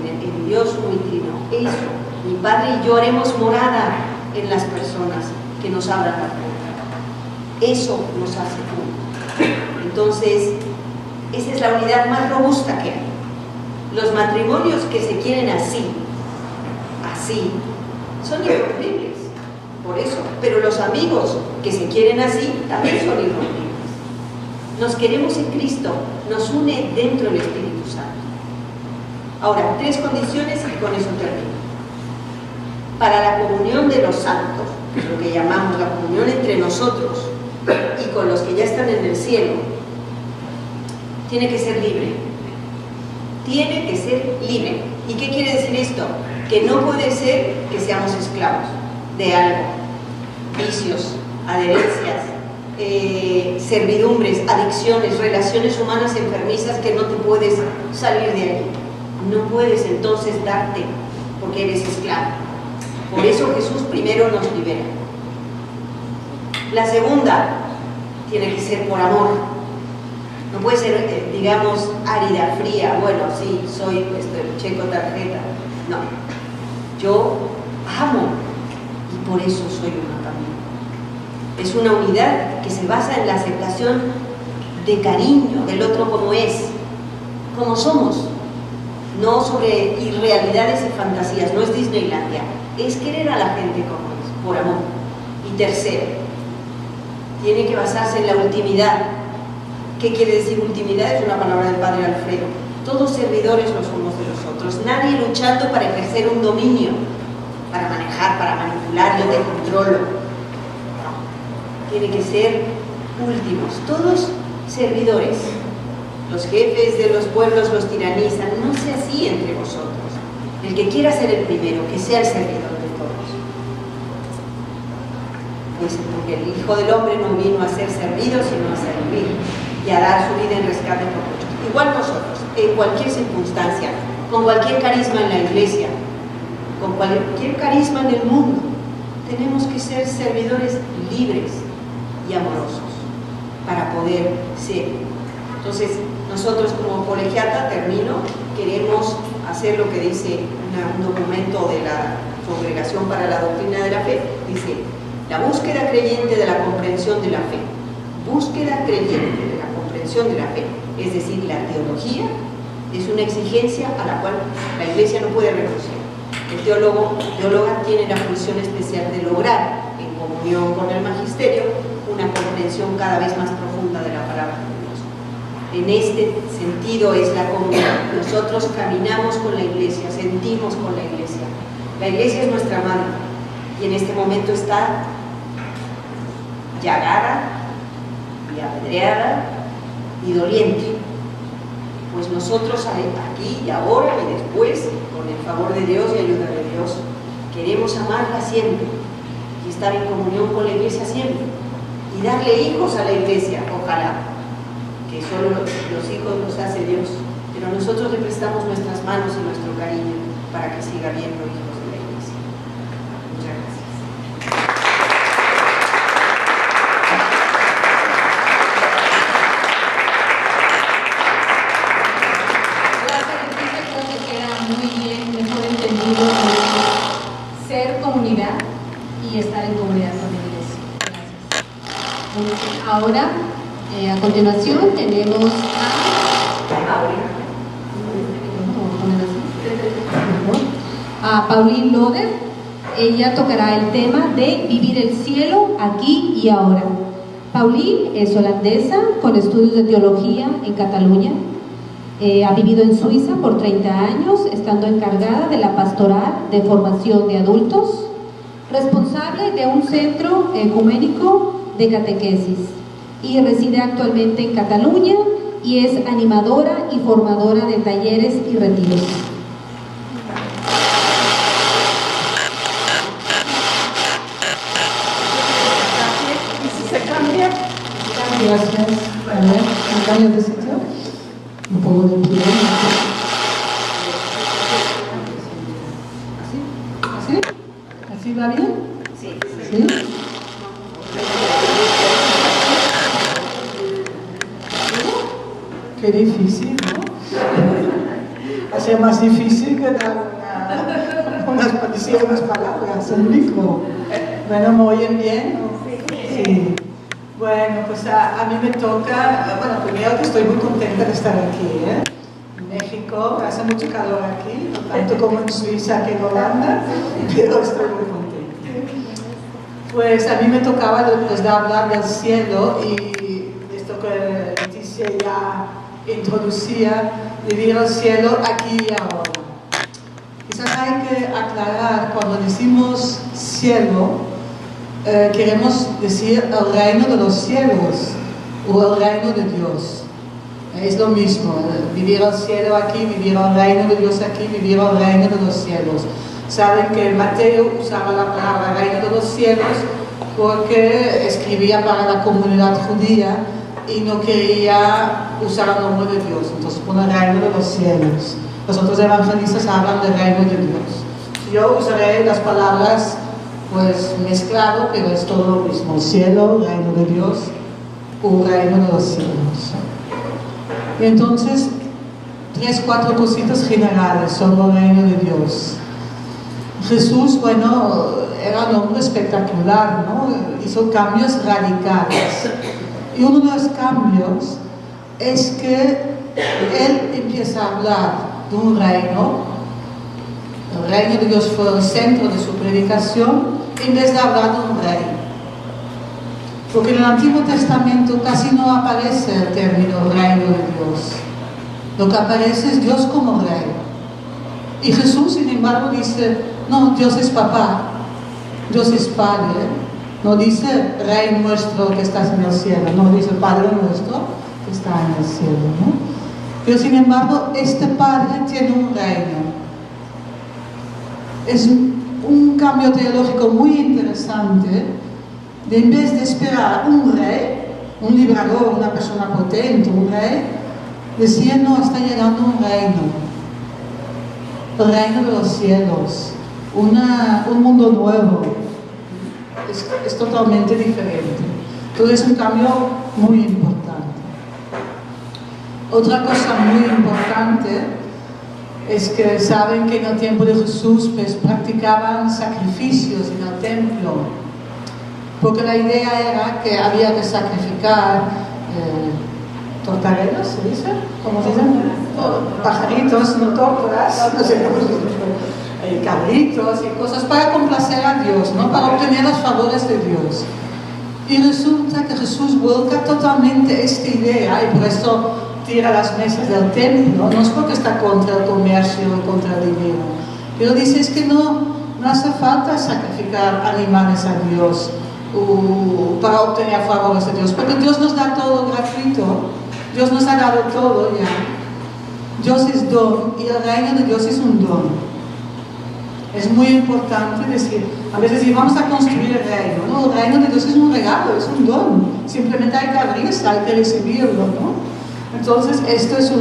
en Dios muy trino, eso, mi Padre y yo haremos morada en las personas que nos abran la puerta. Eso nos hace uno. Entonces, esa es la unidad más robusta que hay. Los matrimonios que se quieren así, son irrompibles, por eso. Pero los amigos que se quieren así, también son irrompibles. Nos queremos en Cristo, nos une dentro del Espíritu Santo. Ahora, 3 condiciones y con eso termino. Para la comunión de los santos, lo que llamamos la comunión entre nosotros y con los que ya están en el cielo, tiene que ser libre. Tiene que ser libre. ¿Y qué quiere decir esto? Que no puede ser que seamos esclavos de algo, vicios, adherencias, servidumbres, adicciones, relaciones humanas enfermizas que no te puedes salir de ahí. No puedes entonces darte porque eres esclavo. Por eso Jesús primero nos libera. La segunda tiene que ser por amor. No puede ser, digamos, árida, fría. Bueno, sí, soy checo tarjeta. No, yo amo y por eso soy una también. Es una unidad que se basa en la aceptación de cariño del otro como es, como somos, no sobre irrealidades y fantasías. No es Disneylandia, es querer a la gente como es, por amor. Y tercero, tiene que basarse en la ultimidad. ¿Qué quiere decir ultimidad? Es una palabra del Padre Alfredo. Todos servidores los unos de los otros, nadie luchando para ejercer un dominio, para manejar, para manipular, yo te controlo. No, tiene que ser últimos, todos servidores. Los jefes de los pueblos los tiranizan, no sea así entre vosotros. El que quiera ser el primero, que sea el servidor de todos. Pues porque el Hijo del Hombre no vino a ser servido, sino a servir y a dar su vida en rescate por muchos. Igual nosotros, en cualquier circunstancia, con cualquier carisma en la iglesia, con cualquier carisma en el mundo, tenemos que ser servidores libres y amorosos para poder ser. Entonces, nosotros como colegiata, termino, queremos hacer lo que dice un documento de la Congregación para la Doctrina de la Fe, dice: la búsqueda creyente de la comprensión de la fe. Búsqueda creyente de la comprensión de la fe, es decir, la teología, es una exigencia a la cual la Iglesia no puede renunciar. El teóloga tiene la función especial de lograr, en comunión con el magisterio, una comprensión cada vez más profunda de la palabra de Dios. En este sentido es la comunión. Nosotros caminamos con la Iglesia, sentimos con la Iglesia. La Iglesia es nuestra madre y en este momento está llagada y apedreada y doliente. Pues nosotros aquí y ahora y después, con el favor de Dios y ayuda de Dios, queremos amarla siempre y estar en comunión con la Iglesia siempre y darle hijos a la Iglesia, ojalá, que solo los hijos los hace Dios, pero nosotros le prestamos nuestras manos y nuestro cariño para que siga viendo hijos de la Iglesia. Muchas gracias. Ser comunidad y estar en comunidad con la Iglesia. Gracias. Ahora, a continuación, tenemos a Pauline Loder. Ella tocará el tema de vivir el cielo aquí y ahora. Pauline es holandesa con estudios de teología en Cataluña. Ha vivido en Suiza por 30 años, estando encargada de la pastoral de formación de adultos, responsable de un centro ecuménico de catequesis y reside actualmente en Cataluña y es animadora y formadora de talleres y retiros. Gracias. A ver, ¿me cambio de sitio? Un poco de prueba. ¿Así? ¿Así va bien? Sí. ¿Sí? Qué difícil, ¿no? Va a ser más difícil que dar unas palabras, un micro. Bueno, ¿me oyen bien? Sí. Bueno, pues a mí me toca, bueno, primero que estoy muy contenta de estar aquí, En México hace mucho calor aquí, no tanto como en Suiza que en Holanda, pero estoy muy contenta. Pues a mí me tocaba después de hablar del cielo y esto que Leticia ya introducía, vivir el cielo aquí y ahora. Quizás hay que aclarar, cuando decimos cielo, queremos decir el reino de los cielos o el reino de Dios. Es lo mismo, vivir el cielo aquí, vivir el reino de Dios aquí, vivir el reino de los cielos. Saben que Mateo usaba la palabra reino de los cielos porque escribía para la comunidad judía y no quería usar el nombre de Dios, entonces pone reino de los cielos. Los otros evangelistas hablan del reino de Dios. Yo usaré las palabras pues mezclado, pero es todo lo mismo: cielo, reino de Dios, o reino de los cielos. Y entonces, 3-4 cositas generales sobre el reino de Dios. Jesús, bueno, era un hombre espectacular, ¿no? Hizo cambios radicales. Y uno de los cambios es que él empieza a hablar de un reino. El reino de Dios fue el centro de su predicación, en vez de hablar de un rey. Porque en el Antiguo Testamento casi no aparece el término reino de Dios. Lo que aparece es Dios como rey. Y Jesús, sin embargo, dice: no, Dios es papá, Dios es padre. No dice Rey nuestro que estás en el cielo, no dice Padre nuestro que está en el cielo, ¿no? Pero sin embargo, este Padre tiene un reino. Es un cambio teológico muy interesante, de en vez de esperar un rey, un liberador, una persona potente, un rey, decir: no, está llegando un reino, el reino de los cielos, un mundo nuevo, es totalmente diferente. Entonces es un cambio muy importante. Otra cosa muy importante es que saben que en el tiempo de Jesús pues, practicaban sacrificios en el templo, porque la idea era que había que sacrificar tortagueros, ¿se dice? ¿Cómo se dicen? Pajaritos, no tortas, no sé cómo se dice, cabritos y cosas para complacer a Dios, ¿no? Para obtener los favores de Dios. Y resulta que Jesús vuelca totalmente esta idea y por eso tira las mesas del templo, no es porque está contra el comercio o contra el dinero, pero dice es que no hace falta sacrificar animales a Dios para obtener favores de Dios, porque Dios nos da todo gratuito, Dios nos ha dado todo ya. Dios es don y el reino de Dios es un don. Es muy importante decir, a veces decir, vamos a construir el reino, no, el reino de Dios es un regalo, es un don, simplemente hay que abrirse, hay que recibirlo, ¿no? Entonces, esto es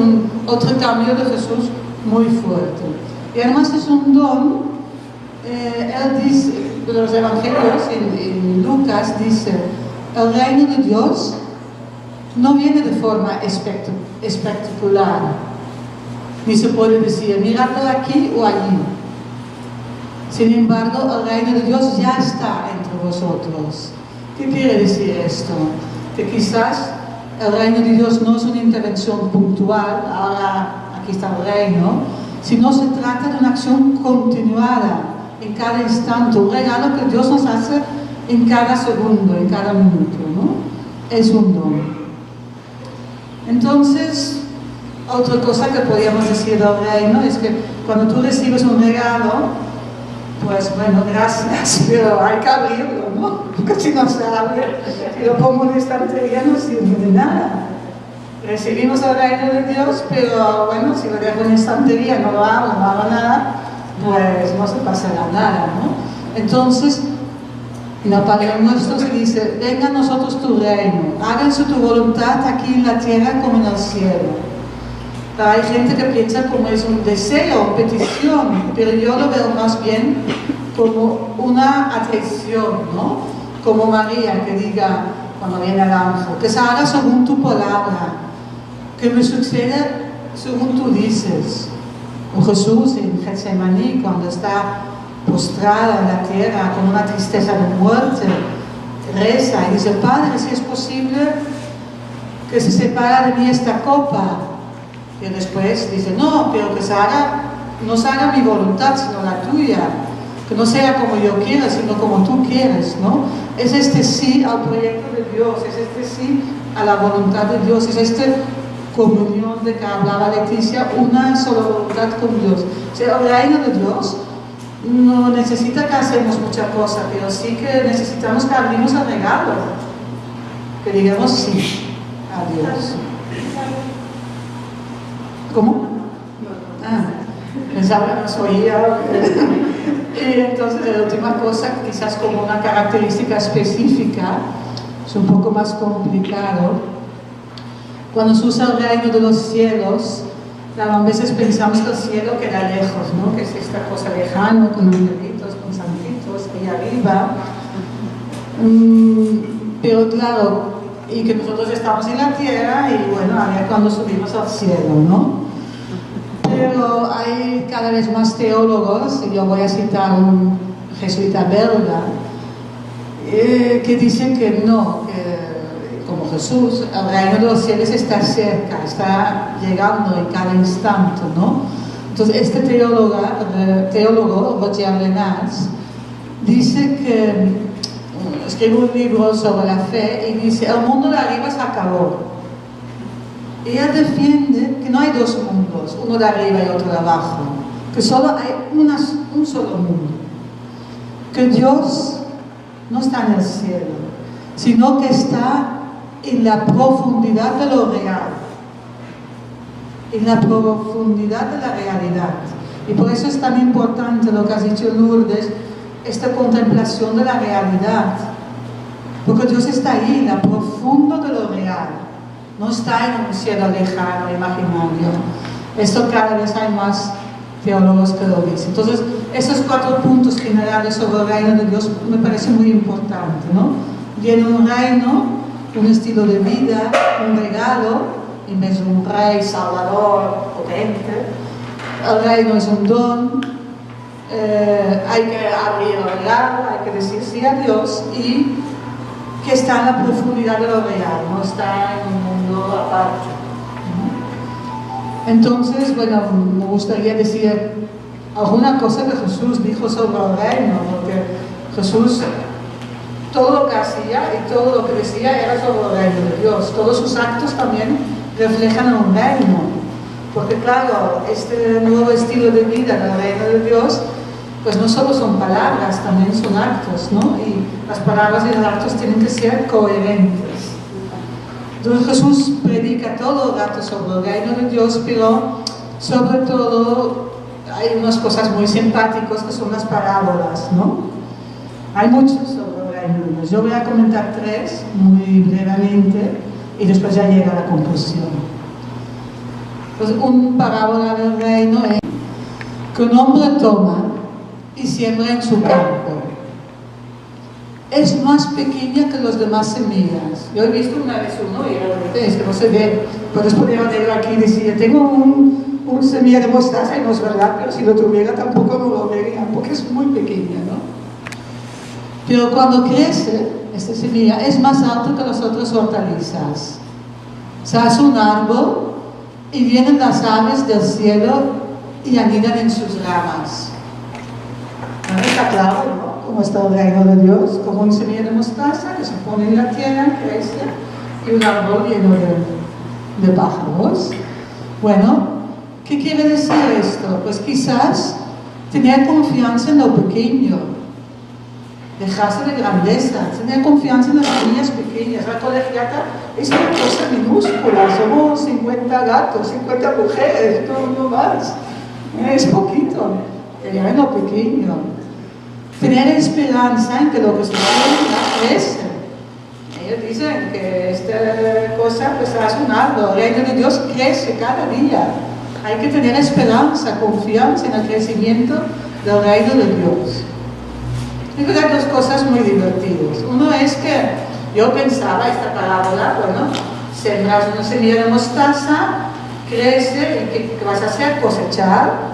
otro cambio de Jesús muy fuerte. Y además es un don, él dice, en los evangelios, en Lucas, dice, el reino de Dios no viene de forma espectacular, ni se puede decir, miradlo aquí o allí. Sin embargo, el reino de Dios ya está entre vosotros. ¿Qué quiere decir esto? Que quizás el reino de Dios no es una intervención puntual, ahora aquí está el reino, sino se trata de una acción continuada en cada instante, un regalo que Dios nos hace en cada segundo, en cada minuto, ¿no? Es un don. Entonces, otra cosa que podríamos decir del reino es que cuando tú recibes un regalo, pues bueno, gracias, pero hay que abrirlo, ¿no? Porque si no se abre, si lo pongo en una estantería no sirve de nada. Recibimos el reino de Dios, pero bueno, si lo dejo en una estantería, no lo abro, no hago nada, pues no se pasará nada, ¿no? Entonces, en el Padre Nuestro se dice, venga a nosotros tu reino, háganse tu voluntad aquí en la tierra como en el cielo. Hay gente que piensa como es un deseo, petición, pero yo lo veo más bien como una atracción, ¿no? Como María que diga, cuando viene el ángel, que se haga según tu palabra, que me suceda según tú dices. O Jesús en Getsemaní, cuando está postrada en la tierra con una tristeza de muerte, reza y dice, Padre, si es posible que se separe de mí esta copa. Y después dice, no, pero que no se haga mi voluntad, sino la tuya. Que no sea como yo quiero, sino como tú quieres, ¿no? Es este sí al proyecto de Dios, es este sí a la voluntad de Dios, es esta comunión de que hablaba Leticia, una sola voluntad con Dios. O sea, el reino de Dios no necesita que hacemos mucha cosa, pero sí que necesitamos que abrimos el regalo, que digamos sí a Dios. ¿Cómo? Ah, pensaba que nos oía. Y entonces la última cosa, quizás como una característica específica, es un poco más complicado. Cuando se usa el reino de los cielos, a veces pensamos que el cielo queda lejos, ¿no? Que es esta cosa lejana, con angelitos, con santitos, ahí arriba. Pero claro, y que nosotros estamos en la tierra y bueno, a ver cuando subimos al cielo, ¿no? Pero hay cada vez más teólogos, y yo voy a citar un jesuita belga, que dicen que no, que como Jesús, el reino de los cielos está cerca, está llegando en cada instante, ¿no? Entonces este teólogo, Roger Renard, dice que escribe un libro sobre la fe y dice, el mundo de arriba se acabó. Ella defiende que no hay dos mundos, uno de arriba y otro de abajo, que solo hay un solo mundo, que Dios no está en el cielo, sino que está en la profundidad de lo real, en la profundidad de la realidad. Y por eso es tan importante lo que has dicho, Lourdes, esta contemplación de la realidad, porque Dios está ahí, en lo profundo de lo real. No está en un cielo lejano, imaginario. Esto cada vez hay más teólogos que lo dicen. Entonces, esos 4 puntos generales sobre el reino de Dios me parece muy importante, ¿no? Viene un reino, un estilo de vida, un regalo, en vez de un rey salvador potente. El reino es un don, hay que abrir el regalo, hay que decir sí a Dios, y que está en la profundidad de lo real, no está en un mundo aparte. Entonces, bueno, me gustaría decir alguna cosa que Jesús dijo sobre el reino, porque Jesús todo lo que hacía y todo lo que decía era sobre el reino de Dios. Todos sus actos también reflejan un reino, porque claro, este nuevo estilo de vida del reino de Dios, pues no solo son palabras, también son actos, ¿no? Y las palabras y los actos tienen que ser coherentes. Entonces Jesús predica todo el rato sobre el reino de Dios, pero sobre todo hay unas cosas muy simpáticas que son las parábolas, ¿no? Hay muchos sobre el reino de Dios. Yo voy a comentar 3 muy brevemente y después ya llega la conclusión. Pues una parábola del reino es que un hombre toma y siembra en su campo. Es más pequeña que los demás semillas. Yo he visto una vez uno y realmente es que no se ve. Puedes poner negro aquí y decir, tengo un semilla de mostaza y no es verdad, pero si lo tuviera tampoco no lo vería, porque es muy pequeña, ¿no? Pero cuando crece, esta semilla es más alta que las otras hortalizas. Se hace un árbol y vienen las aves del cielo y anidan en sus ramas. ¿No está claro, no? Cómo está el reino de Dios, como una semilla de mostaza que se pone en la tierra, crece, y un árbol lleno de pájaros. Bueno, ¿qué quiere decir esto? Pues quizás tener confianza en lo pequeño, dejarse de grandeza, tener confianza en las semillas pequeñas. La colegiata es una cosa minúscula, somos 50 gatos, 50 mujeres, no más. Es poquito, tener en lo pequeño. Tener esperanza en que lo que se va crece. Ellos dicen que esta cosa pues hace un árbol, el reino de Dios crece cada día. Hay que tener esperanza, confianza en el crecimiento del reino de Dios. Y hay 2 cosas muy divertidas. Uno es que yo pensaba esta parábola, bueno, sembras una semilla de mostaza, crece, y ¿qué vas a hacer? Cosechar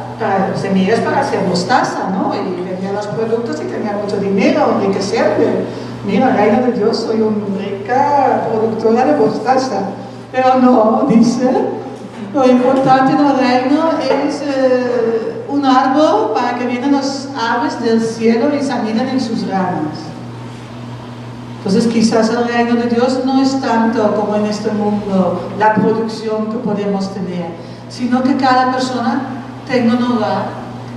semillas para hacer mostaza, ¿no? Y vendía los productos y tenía mucho dinero, enriquecerme. Mira, reino de Dios, soy una rica productora de mostaza. Pero no, dice, lo importante en el reino es un árbol para que vienen las aves del cielo y se anidan en sus ramas. Entonces quizás el reino de Dios no es tanto como en este mundo la producción que podemos tener, sino que cada persona tenga un hogar,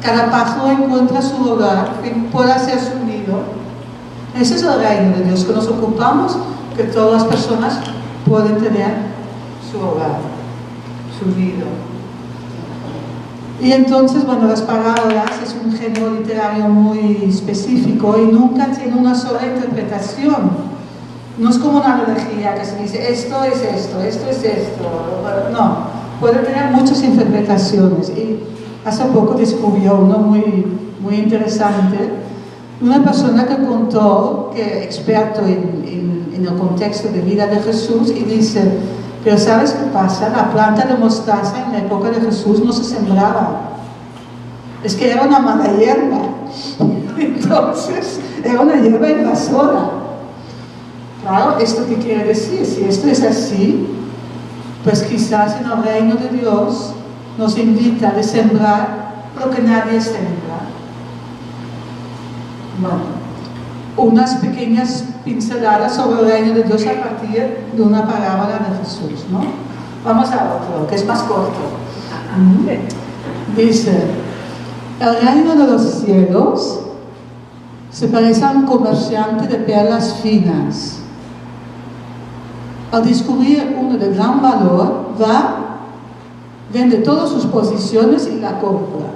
cada pájaro encuentra su hogar, que pueda hacer su nido. Ese es el reino de Dios, que nos ocupamos, que todas las personas pueden tener su hogar, su nido. Y entonces, bueno, las parábolas es un género literario muy específico y nunca tiene una sola interpretación. No es como una analogía que se dice esto es esto, esto es esto. No, puede tener muchas interpretaciones. Y hace poco descubrió uno muy interesante, una persona que contó, que experto en el contexto de vida de Jesús, y dice, pero ¿sabes qué pasa? La planta de mostaza en la época de Jesús no se sembraba. Es que era una mala hierba. Entonces, era una hierba invasora. Claro, ¿esto qué quiere decir? Si esto es así, pues quizás en el reino de Dios nos invita a sembrar lo que nadie sembra. Bueno, unas pequeñas pinceladas sobre el reino de Dios a partir de una parábola de Jesús, ¿no? Vamos a otro, que es más corto. Dice, el reino de los cielos se parece a un comerciante de perlas finas. Al descubrir uno de gran valor, vende todas sus posiciones y la compra.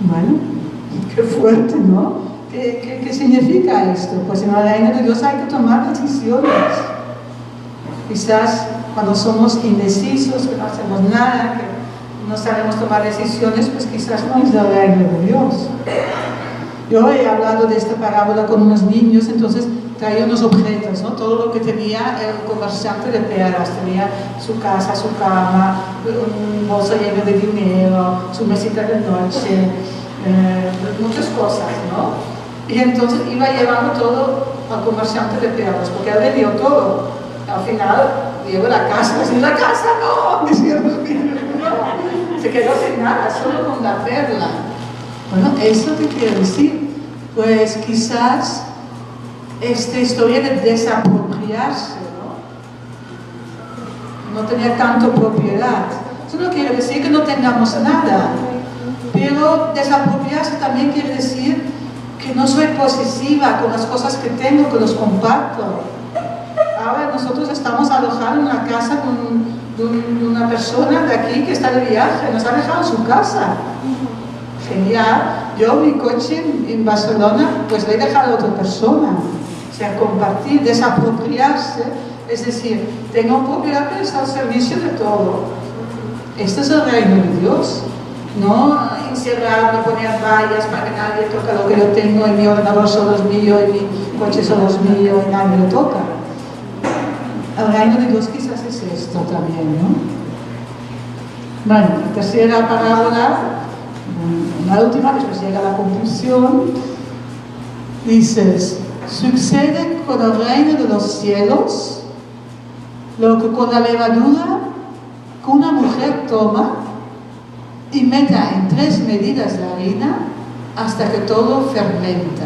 Bueno, qué fuerte, ¿no? ¿Qué significa esto? Pues en el reino de Dios hay que tomar decisiones. Quizás cuando somos indecisos, que no hacemos nada, que no sabemos tomar decisiones, pues quizás no es del reino de Dios. Yo he hablado de esta parábola con unos niños, entonces traía unos objetos, ¿no? Todo lo que tenía el comerciante de peras, tenía su casa, su cama, un bolso lleno de dinero, su mesita de noche, muchas cosas, ¿no? Y entonces iba llevando todo al comerciante de peras, porque él vendió todo. Al final llevo la casa, y la casa no, decían los niños, no, se quedó sin nada, solo con la perla. Bueno, ¿eso qué quiere decir? Pues quizás esta historia de desapropiarse, ¿no? No tenía tanto propiedad. Eso no quiere decir que no tengamos nada, pero desapropiarse también quiere decir que no soy posesiva con las cosas que tengo, que los comparto. Ahora nosotros estamos alojados en una casa de una persona de aquí que está de viaje, nos ha dejado su casa. Genial. Yo mi coche en Barcelona pues lo he dejado a otra persona. O sea, compartir, desapropiarse, es decir, tengo propiedad pero está al servicio de todo. Este es el reino de Dios. No encerrar, no poner vallas para que nadie toque lo que yo tengo, y mi ordenador solo es mío, y mi coche solo es mío, y nadie lo toca. El reino de Dios quizás es esto también, ¿no? Bueno, la tercera parábola, la última, después llega a la conclusión, dices, sucede con el reino de los cielos lo que con la levadura que una mujer toma y meta en 3 medidas de harina hasta que todo fermenta.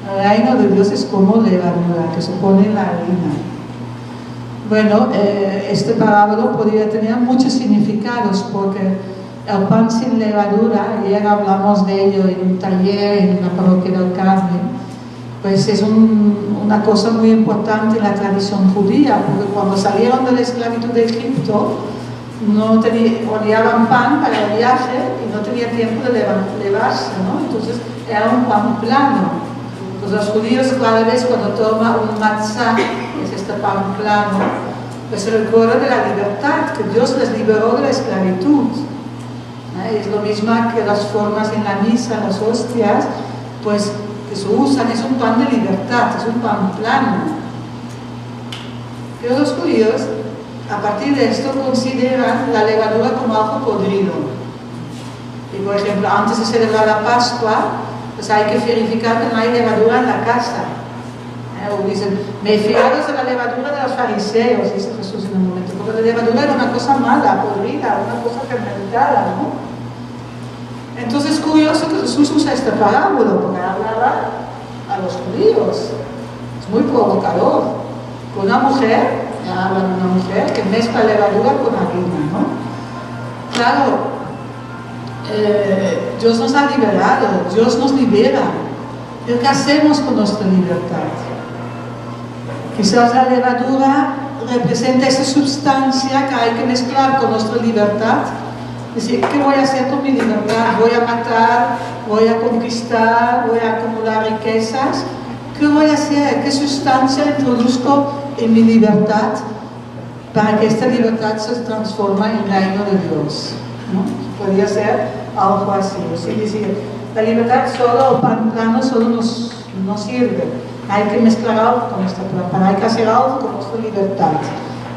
El reino de Dios es como levadura que se pone en la harina. Bueno, este parábola podría tener muchos significados, porque el pan sin levadura, ayer hablamos de ello en un taller en la parroquia del Carmen, pues es una cosa muy importante en la tradición judía, porque cuando salieron de la esclavitud de Egipto, no oleaban pan para el viaje y no tenía tiempo de levarse, ¿no? Entonces era un pan plano. Pues los judíos cada vez cuando toman un matzah, que es este pan plano, pues se recuerda de la libertad, que Dios les liberó de la esclavitud. Es lo mismo que las formas en la misa, las hostias, pues que se usan, es un pan de libertad, es un pan plano. Pero los judíos, a partir de esto, consideran la levadura como algo podrido. Y por ejemplo, antes de celebrar la Pascua, pues hay que verificar que no hay levadura en la casa. O dicen, me fiaros de la levadura de los fariseos, dice Jesús en un momento, porque la levadura era una cosa mala, podrida, una cosa fermentada, ¿no? Entonces es curioso que Jesús usa esta parábola, porque hablaba a los judíos. Es muy provocador. Con una mujer, habla de una mujer que mezcla levadura con harina, ¿no? Claro, Dios nos ha liberado, Dios nos libera. ¿Pero qué hacemos con nuestra libertad? Quizás la levadura representa esa sustancia que hay que mezclar con nuestra libertad. Es decir, ¿qué voy a hacer con mi libertad? ¿Voy a matar? ¿Voy a conquistar? ¿Voy a acumular riquezas? ¿Qué voy a hacer? ¿Qué sustancia introduzco en mi libertad para que esta libertad se transforme en reino de Dios? ¿No? Podría ser algo así. Es decir, la libertad solo o pan plano solo no sirve. Hay que mezclar algo con nuestra plata, hay que hacer algo con nuestra libertad.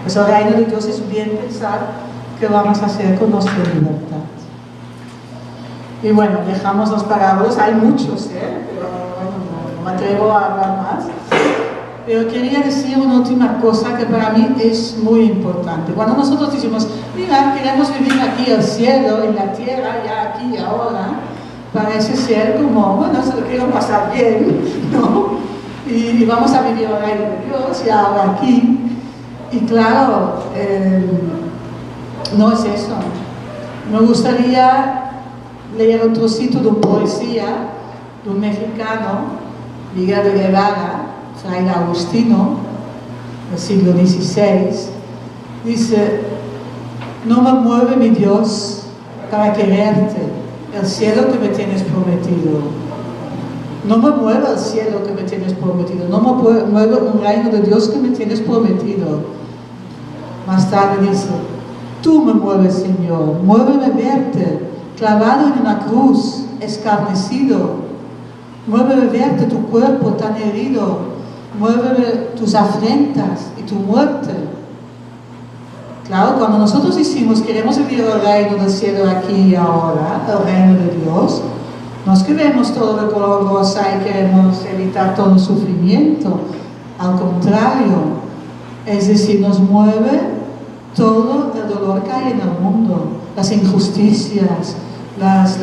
Pues el reino de Dios es bien pensar qué vamos a hacer con nuestra libertad. Y bueno, dejamos los parábolas, hay muchos, pero bueno, no me atrevo a hablar más. Pero quería decir una última cosa que para mí es muy importante. Cuando nosotros decimos, mira, queremos vivir aquí el cielo, en la tierra, ya aquí y ahora, parece ser como, bueno, se lo quiero pasar bien, ¿no? Y vamos a vivir el reino de Dios y ahora aquí. Y claro, no es eso. Me gustaría leer un trocito de poesía de un mexicano, Miguel de Guevara, fraile agustino, del siglo XVI. Dice, no me mueve mi Dios para quererte, el cielo que me tienes prometido. No me mueve el cielo que me tienes prometido, no me mueve un reino de Dios que me tienes prometido. Más tarde dice, Tú me mueves, Señor, muéveme verte, clavado en una cruz, escarnecido. Muéveme verte tu cuerpo tan herido, muéveme tus afrentas y tu muerte. Claro, cuando nosotros decimos queremos vivir el reino del cielo aquí y ahora, el reino de Dios, no es que vemos todo de color rosa y queremos evitar todo sufrimiento. Al contrario, es decir, nos mueve todo el dolor que hay en el mundo, las injusticias, las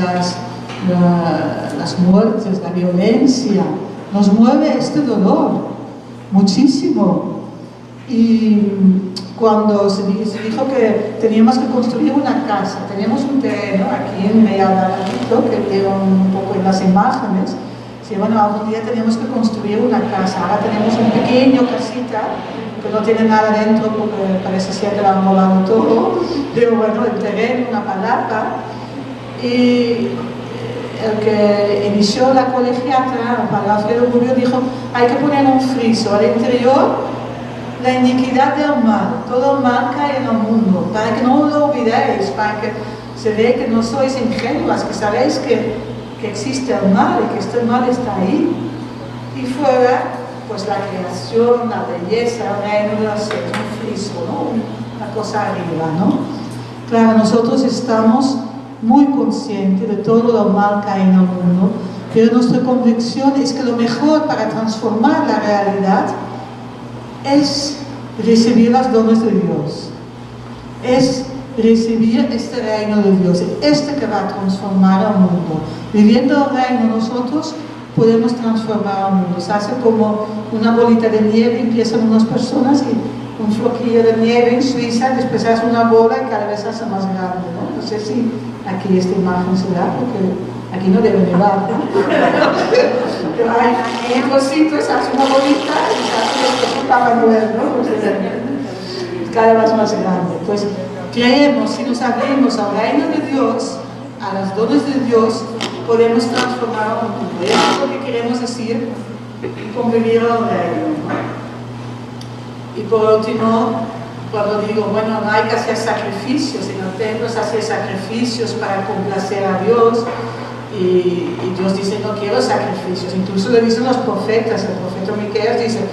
muertes, la violencia. Nos mueve este dolor muchísimo. Y cuando se dijo que teníamos que construir una casa, tenemos un terreno aquí en Medialabito, que vieron un poco en las imágenes. Sí, bueno, algún día teníamos que construir una casa. Ahora tenemos un pequeño casita que no tiene nada dentro porque parece ser que lo han volado todo. Pero bueno, el terreno, una palapa. Y el que inició la colegiata, el padre Alfredo Rubio, dijo: hay que poner un friso al interior, la iniquidad del mal, todo el mal que hay en el mundo, para que no lo olvidéis, para que se vea que no sois ingenuas, que sabéis que existe el mal y que este mal está ahí. Y fuera, pues la creación, la belleza, el reino de los cielos, un friso, ¿no? Una cosa arriba, ¿no? Claro, nosotros estamos muy conscientes de todo el mal que hay en el mundo, pero nuestra convicción es que lo mejor para transformar la realidad es recibir los dones de Dios, es recibir este reino de Dios, este que va a transformar al mundo. Viviendo el reino nosotros podemos transformar al mundo. Se hace como una bolita de nieve, empiezan unas personas y un floquillo de nieve en Suiza, después hace una bola y cada vez se hace más grande, ¿no? No sé si aquí esta imagen se da, porque aquí no debe nevar, ¿no? Pero hay un cosito, se hace una bolita y se hace después un Papá Noel, ¿no? Pues cada vez más grande. Pues creemos, si nos abrimos al reino de Dios, a los dones de Dios, podemos transformar al mundo. Eso es lo que queremos decir con vivir el reino, ¿no? Y por último, cuando digo, bueno, no hay que hacer sacrificios, en el templo se hacen sacrificios para complacer a Dios, y Dios dice, no quiero sacrificios. Incluso le dicen los profetas, el profeta Miqueas dice,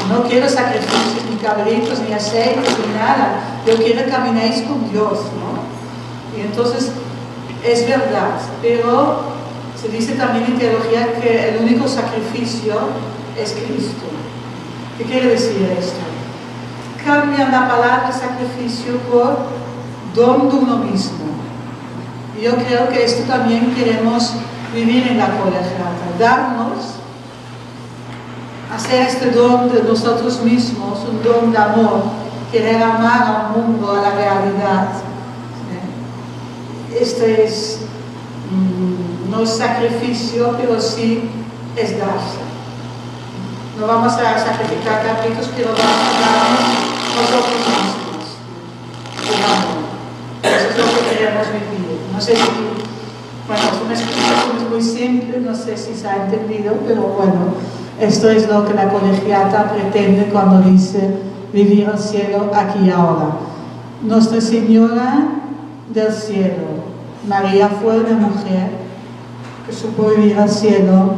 no quiero sacrificios, ni cabritos, ni aceites, ni nada, yo quiero que caminéis con Dios, ¿no? Y entonces, es verdad, pero se dice también en teología que el único sacrificio es Cristo. ¿Qué quiere decir esto? Cambian la palabra sacrificio por don de uno mismo. Y yo creo que esto también queremos vivir en la colegiata, darnos, hacer este don de nosotros mismos, un don de amor, querer amar al mundo, a la realidad. Este es, no es sacrificio, pero sí es darse. No vamos a sacrificar caprichos, pero vamos a darnos nosotros mismos. Eso es lo que queremos vivir. No sé si, bueno, es una explicación muy simple, no sé si se ha entendido, pero bueno, esto es lo que la colegiata pretende cuando dice vivir el cielo aquí y ahora. Nuestra Señora del cielo, María fue una mujer que supo vivir el cielo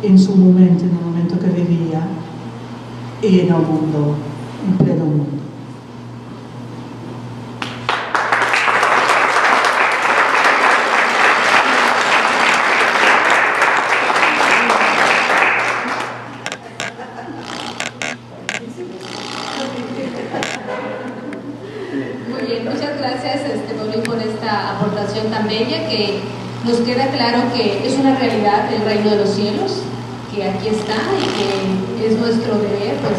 en su momento, en el momento que vivía, y en el mundo, en pleno mundo. Muy bien, muchas gracias, Noli, por esta aportación tan bella, que nos queda claro que es una realidad del reino de los cielos, que aquí está y que es nuestro deber, pues,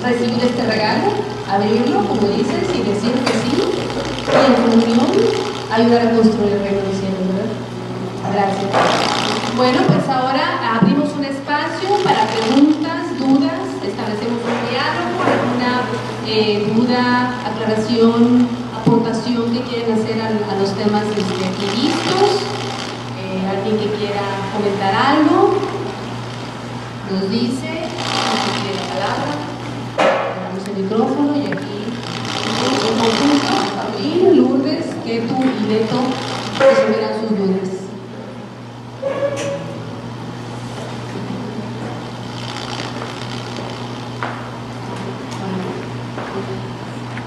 recibir este regalo, abrirlo, como dices, y decir que sí, y en comunión ayudar a construir el reino de los cielos, ¿verdad? Gracias. Bueno, pues ahora abrimos un espacio para preguntas, dudas, establecemos un diálogo, alguna duda, aclaración, aportación que quieren hacer a los temas aquí listos. Alguien que quiera comentar algo, nos dice, si quiere la palabra, damos el micrófono y aquí un conjunto, Paulina, Luz. Ketu y Leto resolverán sus dudas.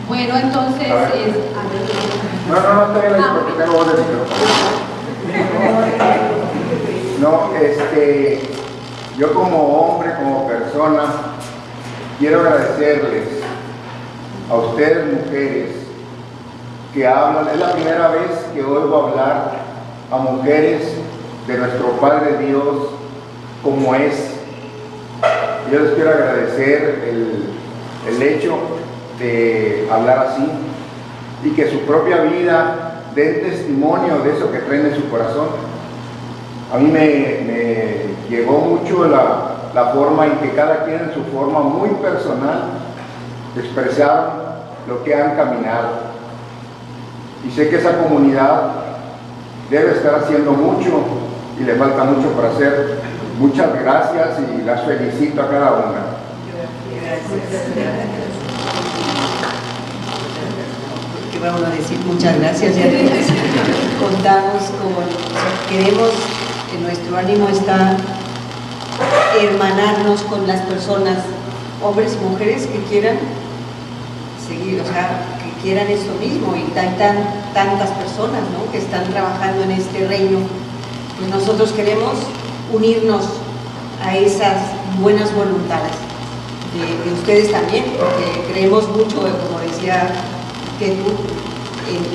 Bueno, entonces No, estoy bien ahí porque tengo voz de micrófono. Yo como hombre, como persona, quiero agradecerles a ustedes, mujeres, que hablan. Es la primera vez que oigo hablar a mujeres de nuestro Padre Dios como es. Yo les quiero agradecer el hecho de hablar así y que su propia vida dé testimonio de eso que traen en su corazón. A mí me llegó mucho la forma en que cada quien en su forma muy personal expresaron lo que han caminado, y sé que esa comunidad debe estar haciendo mucho y le falta mucho por hacer. Muchas gracias y las felicito a cada una. ¿Qué vamos a decir? Muchas gracias. Ya contamos con, queremos, que nuestro ánimo está hermanarnos con las personas, hombres y mujeres que quieran seguir, o sea, que quieran esto mismo, y hay tantas personas, ¿no?, que están trabajando en este reino. Pues nosotros queremos unirnos a esas buenas voluntades de ustedes también, porque creemos mucho, como decía Ketu,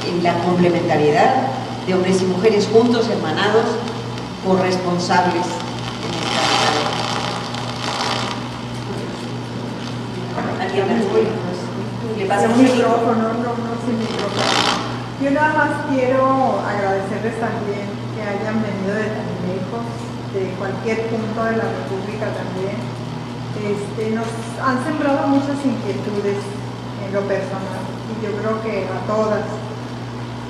en la complementariedad de hombres y mujeres juntos, hermanados, corresponsables en esta tarea. ¿Alguien más? ¿Le pasa un micrófono? No, sin micrófono. Yo nada más quiero agradecerles también que hayan venido de tan lejos, de cualquier punto de la República también. Nos han sembrado muchas inquietudes en lo personal, y yo creo que a todas.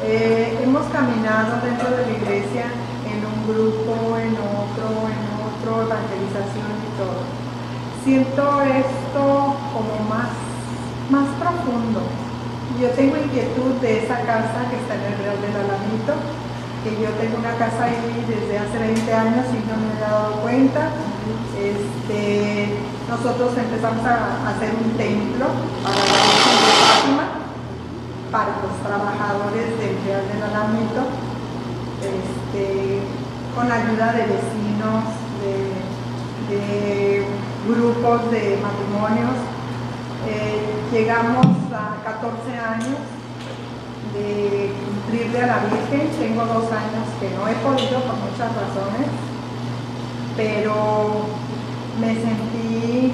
Hemos caminado dentro de la iglesia en un grupo, en otro, evangelización y todo. Siento esto como más profundo. Yo tengo inquietud de esa casa que está en el Real del Alamito, que yo tengo una casa ahí desde hace 20 años y no me he dado cuenta. Nosotros empezamos a hacer un templo para la Virgen de Fátima, para los trabajadores del Real del Alamito, con ayuda de vecinos, de grupos de matrimonios. Llegamos a 14 años de cumplirle a la Virgen. Tengo 2 años que no he podido por muchas razones, pero me sentí,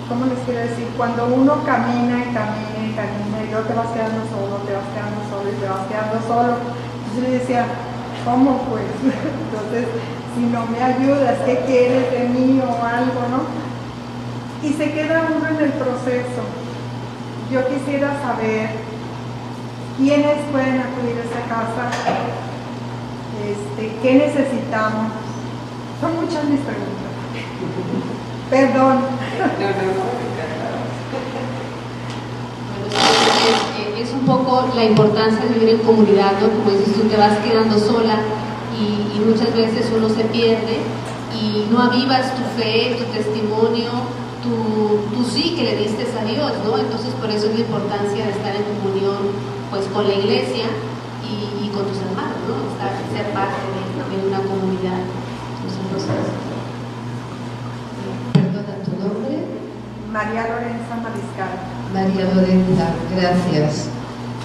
¿cómo les quiero decir? Cuando uno camina y luego te vas quedando solo y te vas quedando solo. Entonces le decía, ¿cómo pues? Entonces, si no me ayudas, ¿qué quieres de mí o algo, no? Y se queda uno en el proceso. Yo quisiera saber quiénes pueden acudir a esta casa, qué necesitamos. Son muchas mis preguntas. Perdón. Es un poco la importancia de vivir en comunidad, ¿no? Como dices tú, te vas quedando sola y muchas veces uno se pierde y no avivas tu fe, tu testimonio, tu sí que le diste a Dios, ¿no? Entonces por eso es la importancia de estar en comunión pues con la iglesia y con tus hermanos, ¿no? Ser parte de una comunidad. Perdona, ¿tu nombre? María Lorenza Mariscal. María Lorenza, gracias.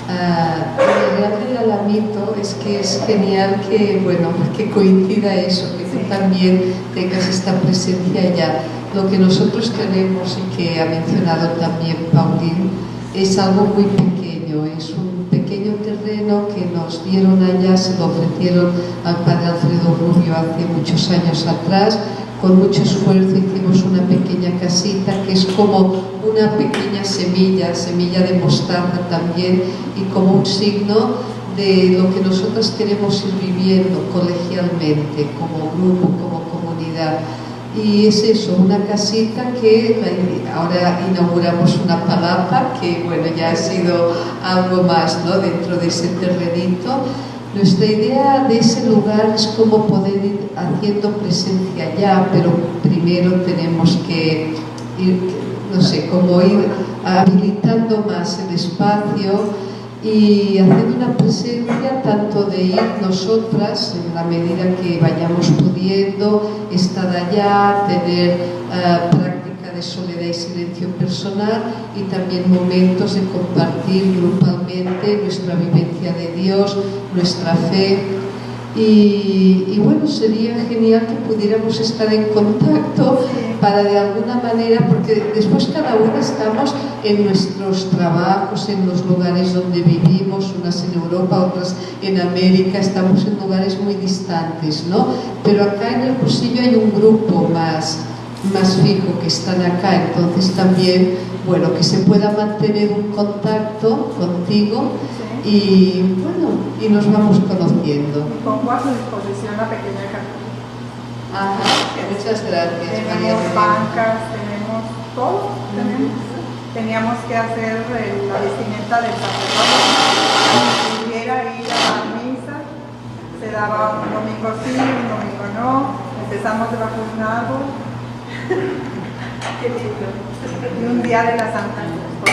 El Real del Alamito es que es genial que coincida eso, que tú también tengas esta presencia allá. Lo que nosotros tenemos y que ha mencionado también Paulín es algo muy pequeño, es un pequeño terreno que nos dieron allá, se lo ofrecieron al padre Alfredo Rubio hace muchos años atrás. Con mucho esfuerzo hicimos una pequeña casita que es como una pequeña semilla de mostaza también, y como un signo de lo que nosotros queremos ir viviendo colegialmente, como grupo, como comunidad. Y es eso, una casita que ahora inauguramos una palapa, que bueno, ya ha sido algo más, ¿no?, dentro de ese terrenito. Nuestra idea de ese lugar es cómo poder ir haciendo presencia allá, pero primero tenemos que ir, no sé, cómo ir habilitando más el espacio y haciendo una presencia tanto de ir nosotras en la medida que vayamos pudiendo, estar allá, tener práctica de soledad y silencio personal y también momentos de compartir grupalmente nuestra vivencia de Dios, nuestra fe. Y bueno, sería genial que pudiéramos estar en contacto para de alguna manera, porque después cada una estamos en nuestros trabajos, en los lugares donde vivimos, unas en Europa, otras en América, estamos en lugares muy distantes, ¿no? Pero acá en Hermosillo hay un grupo más fijo que están acá, entonces también, bueno, que se pueda mantener un contacto contigo. Y bueno, y nos vamos conociendo. Y pongo a su disposición la pequeña capilla. Ajá, muchas gracias. Tenemos bancas, tenemos todo. Teníamos que hacer la vestimenta del sacerdote. Si pudiera ir a la misa, se daba un domingo sí, un domingo no. Empezamos debajo de un árbol. Qué lindo. Y un día de la Santa Cruz.